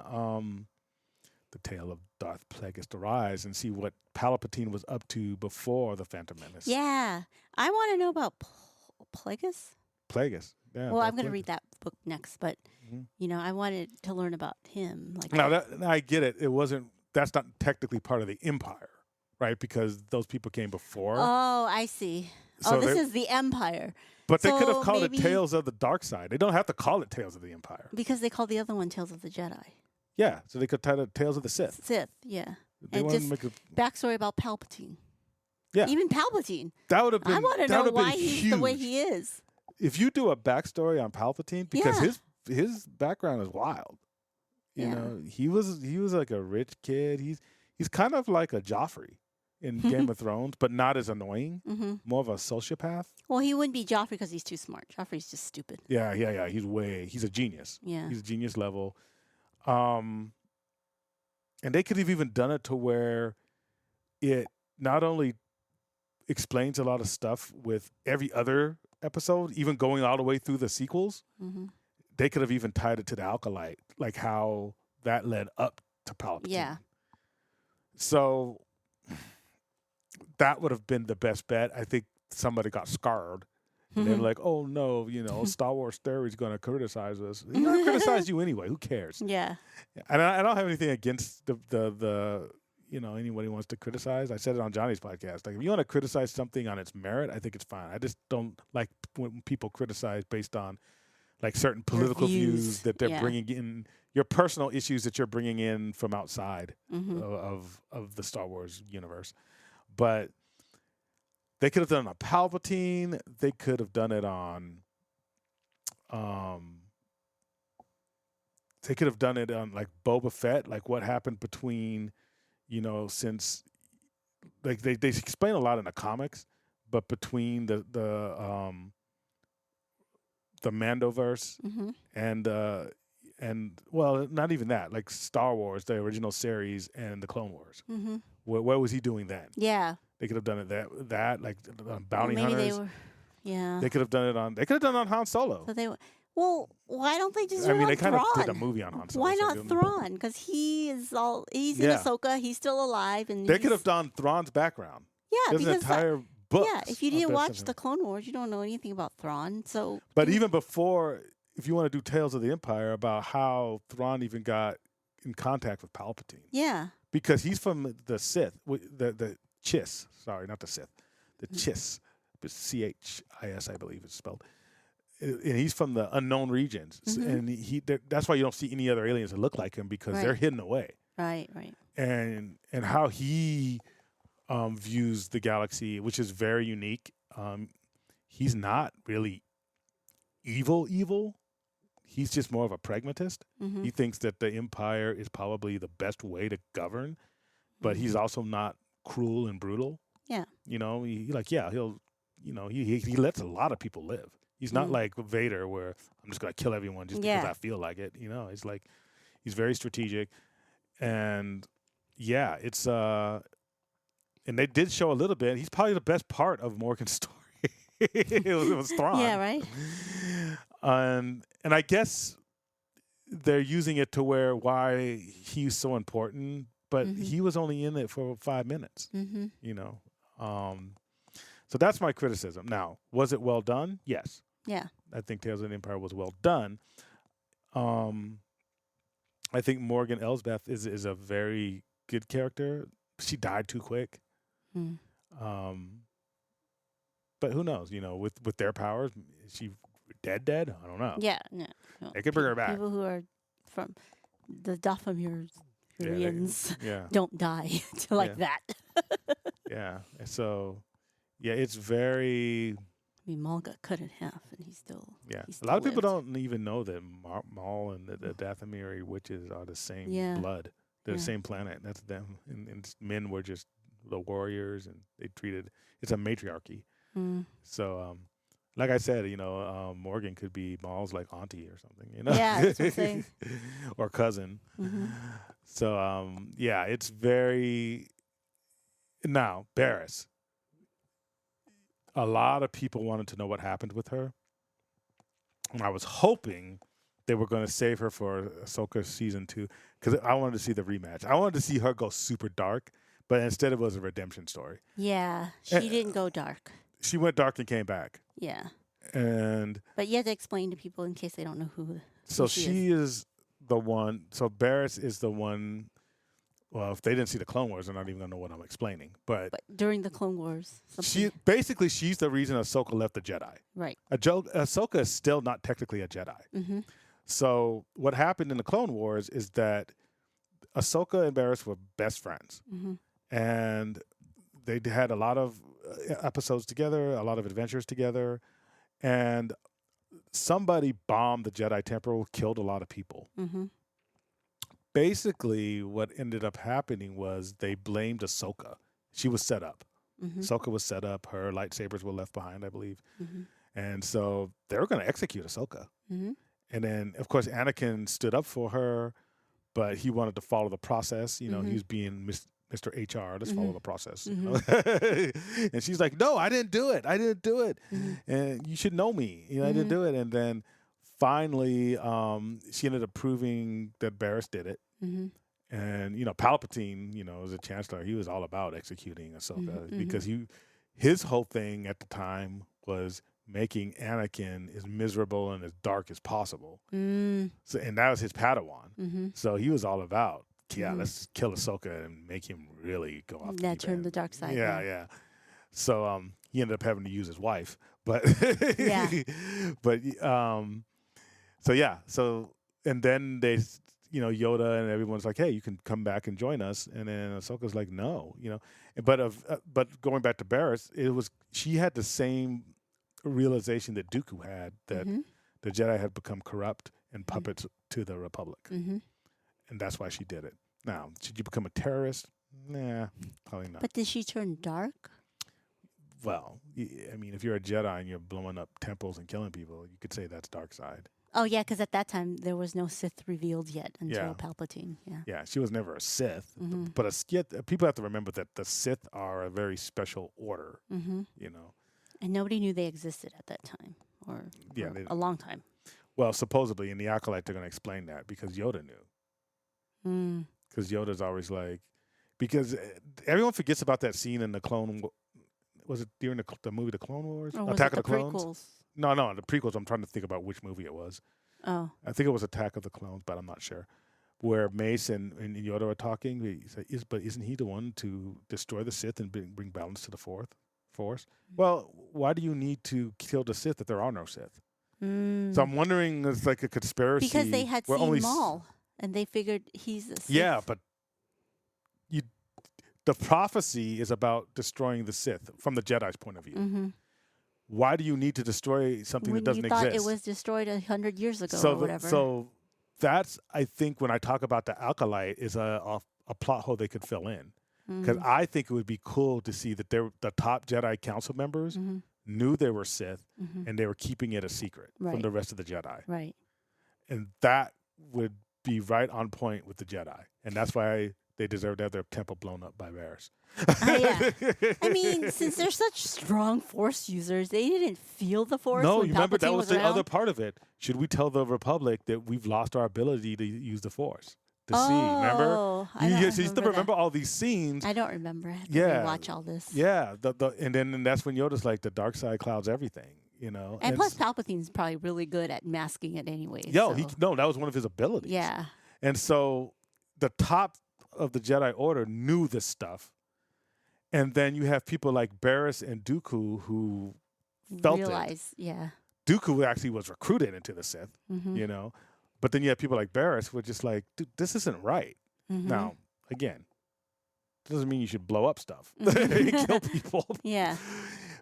the tale of Darth Plagueis the Rise and see what Palpatine was up to before the Phantom Menace. Yeah. I want to know about Plagueis. Plagueis. Yeah. Well, I'm Darth going to Plagueis. read that book next, but Mhm. I wanted to learn about him. Like, Now I get it. It wasn't. That's not technically part of the Empire, right? Because those people came before. oh, I see. So This they- is the Empire but they could have so called maybe- it Tales of the Dark Side. They don't have to call it Tales of the Empire. because they called the other one Tales of the Jedi. Yeah. So they could title it Tales of the Sith. Sith, yeah. They And wanted just to make it. backstory about Palpatine. Yeah. Even Palpatine. That would have been. I want to that know would have why been he's the way huge. he is. If you do a backstory on Palpatine, because Yeah. his background is wild. You Yeah. know, he was like a rich kid. He's kind of like a Joffrey in Game of Thrones, but not as annoying. Hmm. More of a sociopath. Well, he wouldn't be Joffrey because he's too smart. Joffrey's just stupid. Yeah. He's a genius. Yeah. He's a genius level. And they could have even done it to where it not only explains a lot of stuff with every other episode, even going all the way through the sequels. Hmm. They could have even tied it to the Alkalite, like how that led up to Palpatine. Yeah. So that would have been the best bet. I think somebody got scarred. And they're like, oh no, Star Wars Theory is going to criticize us. He's going to criticize you anyway. Who cares? Yeah. And I don't have anything against the anybody wants to criticize. I said it on Johnny's podcast. Like, if you want to criticize something on its merit, I think it's fine. I just don't like when people criticize based on like certain political views that they're yeah. bringing in, your personal issues that you're bringing in from outside Hmm. of the Star Wars universe. But they could have done it on Palpatine. They could have done it on, they could have done it on like Boba Fett, like what happened between, since like they explain a lot in the comics, but between the Mandoverse Hmm. and well, not even that, like Star Wars, the original series, and the Clone Wars. Hmm. What was he doing then? Yeah. They could have done it that like bounty maybe hunters. they were. Yeah. They could have done it on. They could have done it on Han Solo. So they were. Well, why don't they just? I do it mean, on they kind of Thrawn? did a movie on Han Solo. Why so not give 'em- Thrawn? Because he's in Yeah. Ahsoka. He's still alive, and They he's- could have done Thrawn's background. Yeah, There's an because entire book. yeah, if you didn't watch the Clone Wars, you don't know anything about Thrawn. So, But even before, if you want to do Tales of the Empire, about how Thrawn even got in contact with Palpatine, yeah, because he's from the Sith, the Chiss. Sorry, not the Sith, the Chiss, Chis, I believe it's spelled. And he's from the unknown regions, and that's why you don't see any other aliens that look like him, because they're Right. hidden away. right. And how he views the galaxy, which is very unique. He's not really evil. He's just more of a pragmatist. Mm-hmm. He thinks that the Empire is probably the best way to govern, but he's also not cruel and brutal. Yeah. You know, he lets a lot of people live. He's not like Vader, where I'm just gonna kill everyone just because Yeah. I feel like it. You know, it's like he's very strategic, and yeah, it's and they did show a little bit. He's probably the best part of Morgan's story. it was Thrawn. Yeah, right. And I guess they're using it to why he's so important, but he was only in it for 5 minutes. Mm-hmm. You know, so that's my criticism. Now, was it well done? Yes. Yeah. I think Tales of the Empire was well done. I think Morgan Elsbeth is a very good character. She died too quick. Mm. But who knows? You know, with their powers, is she dead? I don't know. Yeah. No. They could bring her back. People who are from the Dathomirians Yeah. don't die like that. Yeah. And so, yeah, it's very. I mean, Maul got cut in half, and he's still. Yeah. he A lot of still people lived. don't even know that Maul and the Dathomiri witches are the same Yeah. blood. They're the Yeah. same planet. That's them. And men were just the warriors, and they treated. It's a matriarchy. Mm. So, like I said, you know, Morgan could be Maul's like auntie or something, you know? Yeah, that's what I'm saying. Or cousin. Mm-hmm. So, yeah, it's very. Now, Barriss. A lot of people wanted to know what happened with her. And I was hoping they were going to save her for Ahsoka season 2, because I wanted to see the rematch. I wanted to see her go super dark, but instead it was a redemption story. Yeah, she didn't go dark. She went dark and came back. Yeah, And but you have to explain to people in case they don't know who. so she she is the one. So Barriss is the one. Well, if they didn't see the Clone Wars, they're not even going to know what I'm explaining. But But during the Clone Wars, she's the reason Ahsoka left the Jedi. right? Ahsoka is still not technically a Jedi. Mm-hmm. So what happened in the Clone Wars is that Ahsoka and Barriss were best friends, Mm-hmm. and they had a lot of episodes together, a lot of adventures together, and somebody bombed the Jedi Temple, killed a lot of people. Mm-hmm. Basically, what ended up happening was they blamed Ahsoka. She was set up. Mm-hmm. Ahsoka was set up. Her lightsabers were left behind, I believe. Mm-hmm. And so they were going to execute Ahsoka. Mm-hmm. And then, of course, Anakin stood up for her, but he wanted to follow the process. You know, he was being Mr. HR. Let's follow the process. You know? And she's like, no, I didn't do it. I didn't do it. And you should know me. You know, I didn't do it. And then finally, she ended up proving that Barriss did it. Mm-hmm. And, you know, Palpatine, you know, as a chancellor, he was all about executing Ahsoka because his whole thing at the time was making Anakin as miserable and as dark as possible. Mm. So, and that was his Padawan. Mm-hmm. So he was all about, let's kill Ahsoka and make him really go off. That turned the dark side. Yeah. So he ended up having to use his wife, but Yeah. but so yeah. So and then they, you know, Yoda and everyone's like, hey, you can come back and join us. And then Ahsoka's like, no, you know. But going back to Barriss, she had the same realization that Dooku had, that the Jedi had become corrupt and puppets to the Republic. Mm-hmm. And that's why she did it. Now, should you become a terrorist? Nah, probably not. But did she turn dark? Well, I mean, if you're a Jedi and you're blowing up temples and killing people, you could say that's dark side. Oh yeah, because at that time there was no Sith revealed yet until Yeah. Palpatine. Yeah. Yeah, she was never a Sith, Mm-hmm. but people have to remember that the Sith are a very special order. Mm-hmm. You know, And nobody knew they existed at that time, or Yeah, for they- a long time. well, supposedly in the Acolyte they're going to explain that because Yoda knew. Mm. Because Yoda's always like, because everyone forgets about that scene in the was it during the movie The Clone Wars? Or was Attack it of the the Clones? prequels? No, the prequels. I'm trying to think about which movie it was. Oh. I think it was Attack of the Clones, but I'm not sure. Where Mace and Yoda are talking, he's like, but isn't he the one to destroy the Sith and bring balance to the Force? Mm-hmm. Well, why do you need to kill the Sith if there are no Sith? Mm. So I'm wondering, it's like a conspiracy. Because they had where seen only Maul, and they figured he's the Sith. Yeah, but the prophecy is about destroying the Sith from the Jedi's point of view. Mm-hmm. Why do you need to destroy something When that doesn't you thought exist? it was destroyed 100 years ago so or whatever. so that's, I think, when I talk about the Acolyte, is a plot hole they could fill in. Because Mhm. I think it would be cool to see that the top Jedi Council members Mhm. knew they were Sith Mhm. and they were keeping it a secret from Right. the rest of the Jedi. Right. And that would be right on point with the Jedi. And that's why they deserve to have their temple blown up by Varys. Yeah. I mean, since they're such strong Force users, they didn't feel the Force. No, when you remember that Palpatine was the other around? part of it. Should we tell the Republic that we've lost our ability to use the Force? To see, remember? Oh, I don't You still remember remember that. all these scenes. I don't remember. I have to Yeah. watch all this. Yeah, and then that's when Yoda's like, the dark side clouds everything, you know? And plus, s- Palpatine's probably really good at masking it anyway. Yo, so. that was one of his abilities. Yeah. And so the top of the Jedi Order knew this stuff. And then you have people like Barriss and Dooku who felt Realize, yeah. it. Dooku actually was recruited into the Sith, Mm-hmm. you know? But then you have people like Barriss who are just like, dude, this isn't right. Mm-hmm. Now, again, doesn't mean you should blow up stuff Mhm. and kill people. Yeah.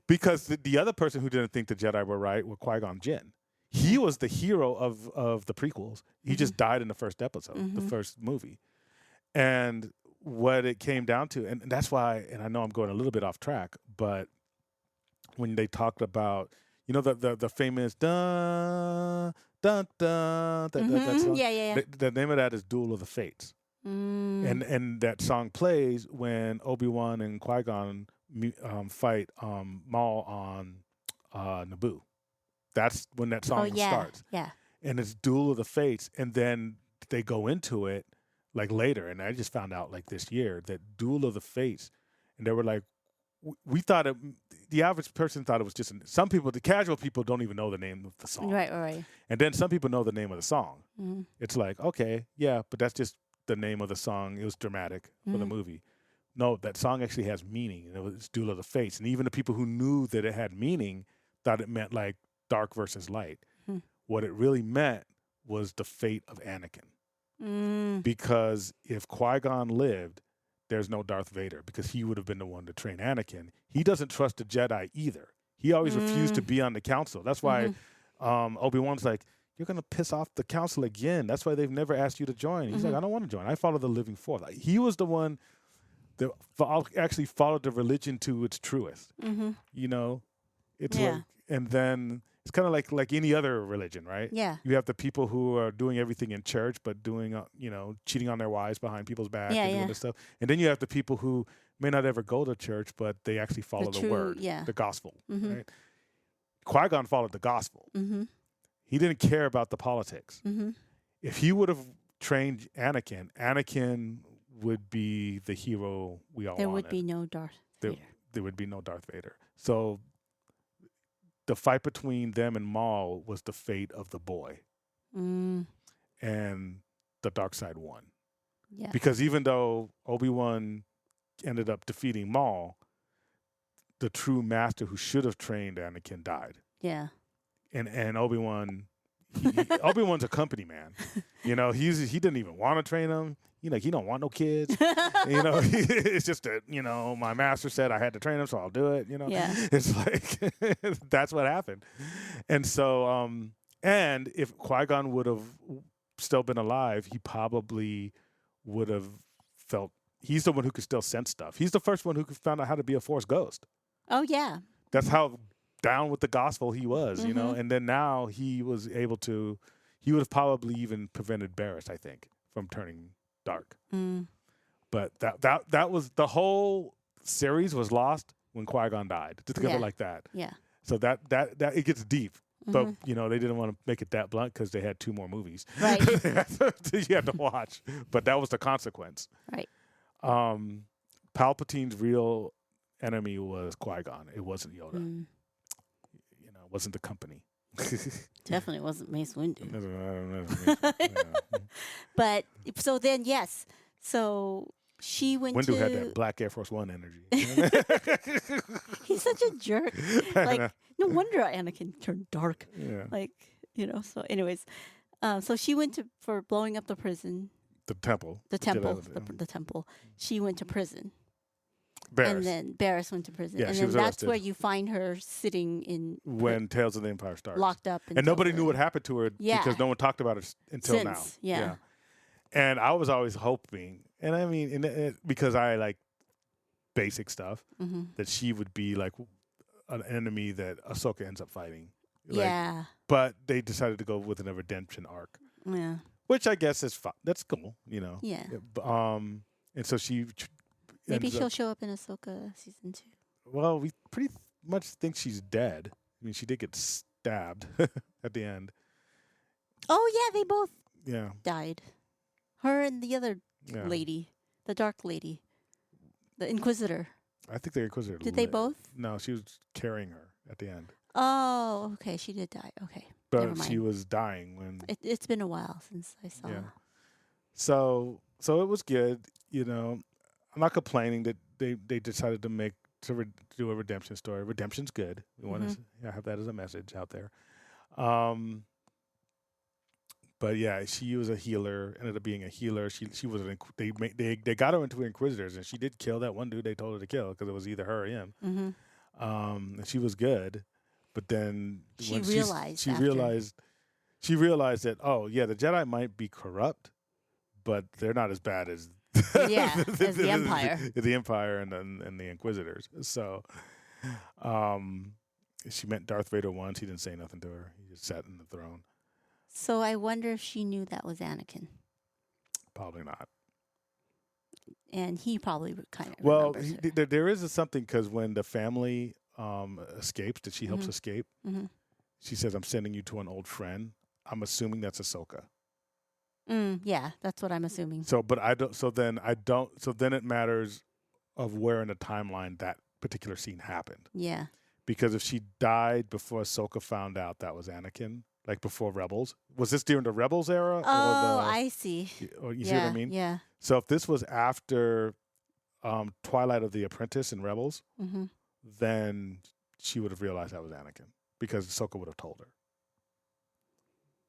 Because the other person who didn't think the Jedi were right was Qui-Gon Jinn. He was the hero of the prequels. He just died in the first episode, the Mhm. first movie. And what it came down to, and that's why, and I know I'm going a little bit off track, but when they talked about, you know, the famous dun dun dun, that Mhm. song? Yeah, yeah, yeah. The name of that is Duel of the Fates. Mm. And that song plays when Obi-Wan and Qui-Gon fight Maul on Naboo. That's when that song yeah. starts. Yeah. And it's Duel of the Fates. And then they go into it like later. And I just found out like this year that Duel of the Fates, and they were like, we thought the average person thought it was just, some people, the casual people don't even know the name of the song. Right. And then some people know the name of the song. Mm. It's like, okay, yeah, but that's just the name of the song. It was dramatic for the Mhm. movie. No, that song actually has meaning. And it was Duel of the Fates. And even the people who knew that it had meaning thought it meant like dark versus light. Hmm. What it really meant was the fate of Anakin. Mm. Because if Qui-Gon lived, there's no Darth Vader, because he would have been the one to train Anakin. He doesn't trust the Jedi either. He always refused to be on the council. That's why Obi-Wan's like, you're going to piss off the council again. That's why they've never asked you to join. He's like, I don't want to join. I follow the living force. Like, he was the one that actually followed the religion to its truest. Mm-hmm. You know, it's Yeah. like, and then it's kind of like any other religion, right? Yeah. You have the people who are doing everything in church, but doing, cheating on their wives behind people's back Yeah, and doing yeah. this stuff. And then you have the people who may not ever go to church, but they actually follow the true- word, yeah. the gospel. Mhm. Right? Qui-Gon followed the gospel. Mm-hmm. He didn't care about the politics. Mm-hmm. If he would have trained Anakin, Anakin would be the hero we all There wanted. would be no Darth There- Vader. There would be no Darth Vader. So the fight between them and Maul was the fate of the boy, Mm. and the dark side won. Yeah. Because even though Obi-Wan ended up defeating Maul, the true master who should have trained Anakin died. Yeah. And Obi-Wan, Obi-Wan's a company man. You know, he didn't even want to train him. He don't want no kids. It's just that, my master said I had to train him, so I'll do it. Yeah. It's like, that's what happened. And so, and if Qui-Gon would have still been alive, he probably would have felt, he's the one who could still sense stuff. He's the first one who found out how to be a Force ghost. Oh yeah. That's how down with the gospel he was, Mhm. and then now he was able to he would have probably even prevented Barriss, I think, from turning dark. Mm. But that was the whole series was lost when Qui-Gon died. Just think of Yeah. it like that. Yeah. So that it gets deep. But Mhm. you know they didn't want to make it that blunt because they had 2 more movies Right. you had to watch. But that was the consequence. Right. Palpatine's real enemy was Qui-Gon. It wasn't Yoda. Mm. You know, it wasn't the company. Definitely wasn't Mace Windu. Yeah. But so then, yes. So she went Windu to. had that Black Air Force One energy. He's such a jerk. Like, no wonder Anakin turned dark. Yeah. Like, so anyways, so she went for blowing up the prison, The temple. the Jedi- temple, the temple. She went to prison. Barriss. And then Barriss went to prison. Yeah, and she then was that's arrested. where you find her sitting in when Tales of the Empire starts. locked up. And nobody knew what happened to her Yeah. because no one talked about it until now. Since, yeah. And I was always hoping, and I mean, because I like basic stuff, Mm-hmm. that she would be like an enemy that Ahsoka ends up fighting. Like, Yeah. But they decided to go with a redemption arc, Yeah. which I guess is fun. That's cool, you know. Yeah. And so she. Maybe ends she'll up- show up in Ahsoka season 2. Well, we pretty much think she's dead. I mean, she did get stabbed at the end. Oh, yeah, they both Yeah. died. Her and the other Yeah. lady, the dark lady, the Inquisitor. I think the Inquisitor. Did they both? No, she was carrying her at the end, Oh, okay. She did die. Okay. Never but mind. she was dying when. It's been a while since I saw. Yeah. So it was good. You know, I'm not complaining that they decided to do a redemption story. Redemption's good. We want to have that as a message out there. But yeah, she was a healer. Ended up being a healer. She was they got her into Inquisitors, and she did kill that one dude they told her to kill because it was either her or him. Mm-hmm. And she was good, but then She when realized she after. realized that the Jedi might be corrupt, but they're not as bad as Yeah, as the Empire. the Empire and the Inquisitors. So, she met Darth Vader once. He didn't say nothing to her. He just sat in the throne. So I wonder if she knew that was Anakin, Probably not. and he probably kind of Well, remembers her. there is something because when the family escapes, that she helps Mhm. escape, Mhm. she says, "I'm sending you to an old friend." I'm assuming that's Ahsoka. Yeah, that's what I'm assuming. So, but I don't. So then I don't. So then it matters of where in the timeline that particular scene happened. Yeah. Because if she died before Ahsoka found out that was Anakin, like before Rebels, was this during the Rebels era? Oh, or the, I see. Or you yeah, see what I mean? Yeah. So if this was after Twilight of the Apprentice and Rebels, Mm-hmm. then she would have realized that was Anakin because Ahsoka would have told her.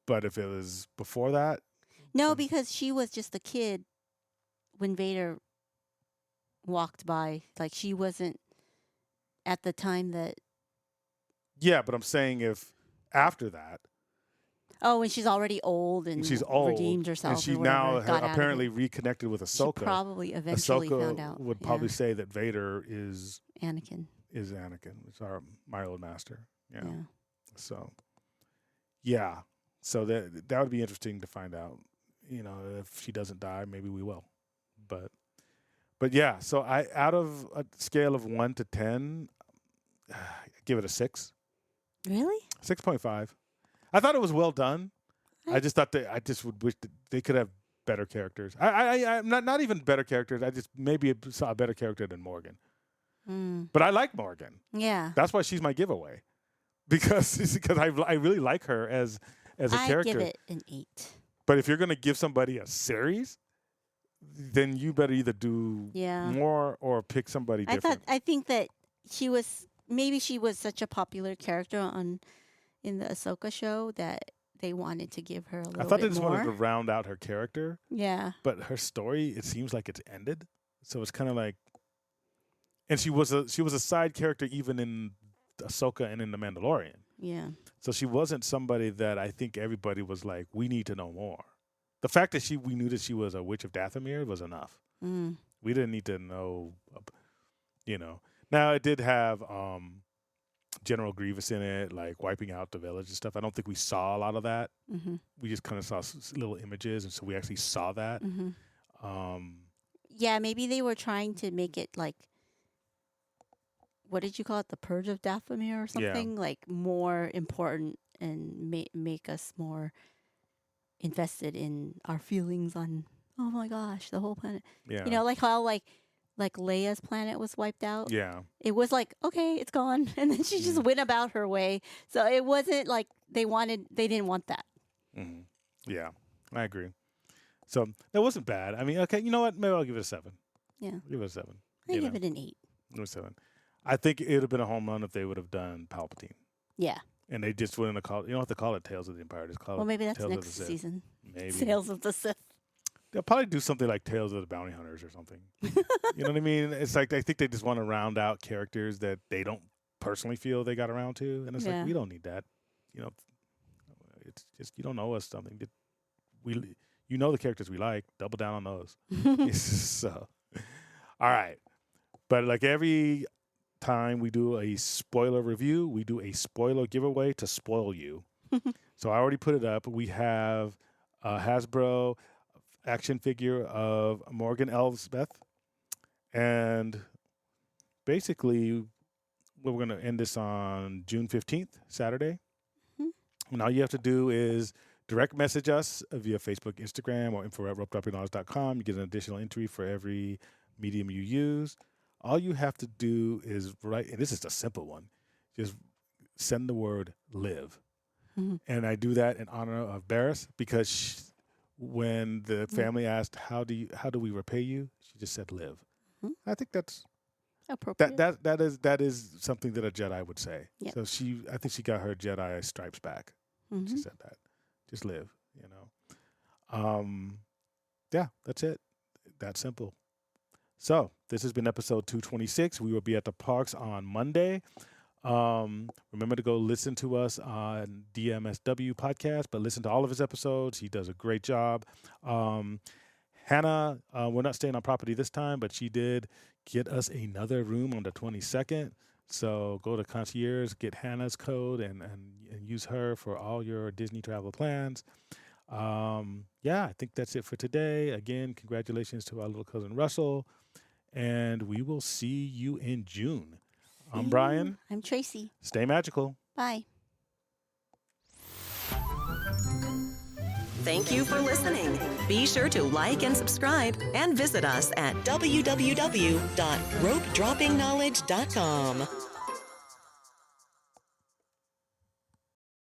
But if it was before that, No, because she was just a kid when Vader walked by. Like, she wasn't at the time that. yeah. But I'm saying if after that, Oh, when she's already old and she's old, redeemed herself. and she or whatever, now got out of apparently it. reconnected with She Ahsoka. probably eventually Ahsoka found out. would probably say that Vader is Anakin. Anakin. It's my old master. Yeah. Yeah. So, yeah. So that would be interesting to find out. You know, if she doesn't die, maybe we will. But yeah. So I out of a scale of 1 to 10, give it a 6, Really? 6.5. I thought it was well done. I just thought I just would wish that they could have better characters. I'm not even better characters. I just maybe saw a better character than Morgan. Mm. But I like Morgan. Yeah. That's why she's my giveaway, because I really like her as a I character. give it an 8. But if you're gonna give somebody a series, then you better either do Yeah. more or pick somebody different. I think that she was such a popular character in the Ahsoka show that they wanted to give her a little I thought bit they just more. wanted to round out her character, Yeah. but her story, it seems like it's ended. So it's kind of like, and she was a side character even in Ahsoka and in The Mandalorian. Yeah. So she wasn't somebody that I think everybody was like, we need to know more. The fact that we knew that she was a witch of Dathomir was enough. Mm. We didn't need to know, you know. Now it did have General Grievous in it, like wiping out the village and stuff. I don't think we saw a lot of that. Mm-hmm. We just kind of saw little images, and so we actually saw that. Mm-hmm. Um, Yeah, maybe they were trying to make it like, what did you call it? The Purge of Dathomir or something? Like more important and make us more invested in our feelings on, oh my gosh, the whole planet. yeah. You know, like how like Leia's planet was wiped out. Yeah. It was like, okay, it's gone. And then she just went about her way. So it wasn't like they didn't want that. Mm-hmm. Yeah, I agree. So that wasn't bad. I mean, okay, you know what? Maybe I'll give it a 7. Yeah. I'll give it a 7. I give it an 8. It was 7. I think it would have been a home run if they would have done Palpatine. Yeah. And they just wouldn't have called. You don't have to call it Tales of the Empire. Just call Well, it maybe that's Tales next of the Sith. season. Maybe Tales of the Sith. they'll probably do something like Tales of the Bounty Hunters or something. You know what I mean? It's like I think they just want to round out characters that they don't personally feel they got around to, and it's Yeah. like we don't need that. You know, it's just you don't owe us something. You know the characters we like. Double down on those. So, all right. But like every time we do a spoiler review, we do a spoiler giveaway to spoil you. So I already put it up. We have a Hasbro action figure of Morgan Elsbeth. And basically, we're going to end this on June 15th, Saturday. And all you have to do is direct message us via Facebook, Instagram, or info@ropedroppingknowledge.com. You get an additional entry for every medium you use. All you have to do is write, and this is a simple one, just send the word live. And I do that in honor of Barris because when the family asked, how do we repay you? She just said live. I think that's Appropriate. that is something that a Jedi would say. Yep. So I think she got her Jedi stripes back. She said that. Just live, you know. Yeah, that's it. That simple. So this has been episode 226. We will be at the parks on Monday. Remember to go listen to us on DMSW podcast, but listen to all of his episodes. He does a great job. Hannah, we're not staying on property this time, but she did get us another room on the 22nd. So go to Concierge, get Hannah's code, and use her for all your Disney travel plans. Yeah, I think that's it for today. Again, congratulations to our little cousin Russell, and we will see you in June. I'm Brian. I'm Tracy. Stay magical. Bye. Thank you for listening. Be sure to like and subscribe and visit us at www.ropedroppingknowledge.com.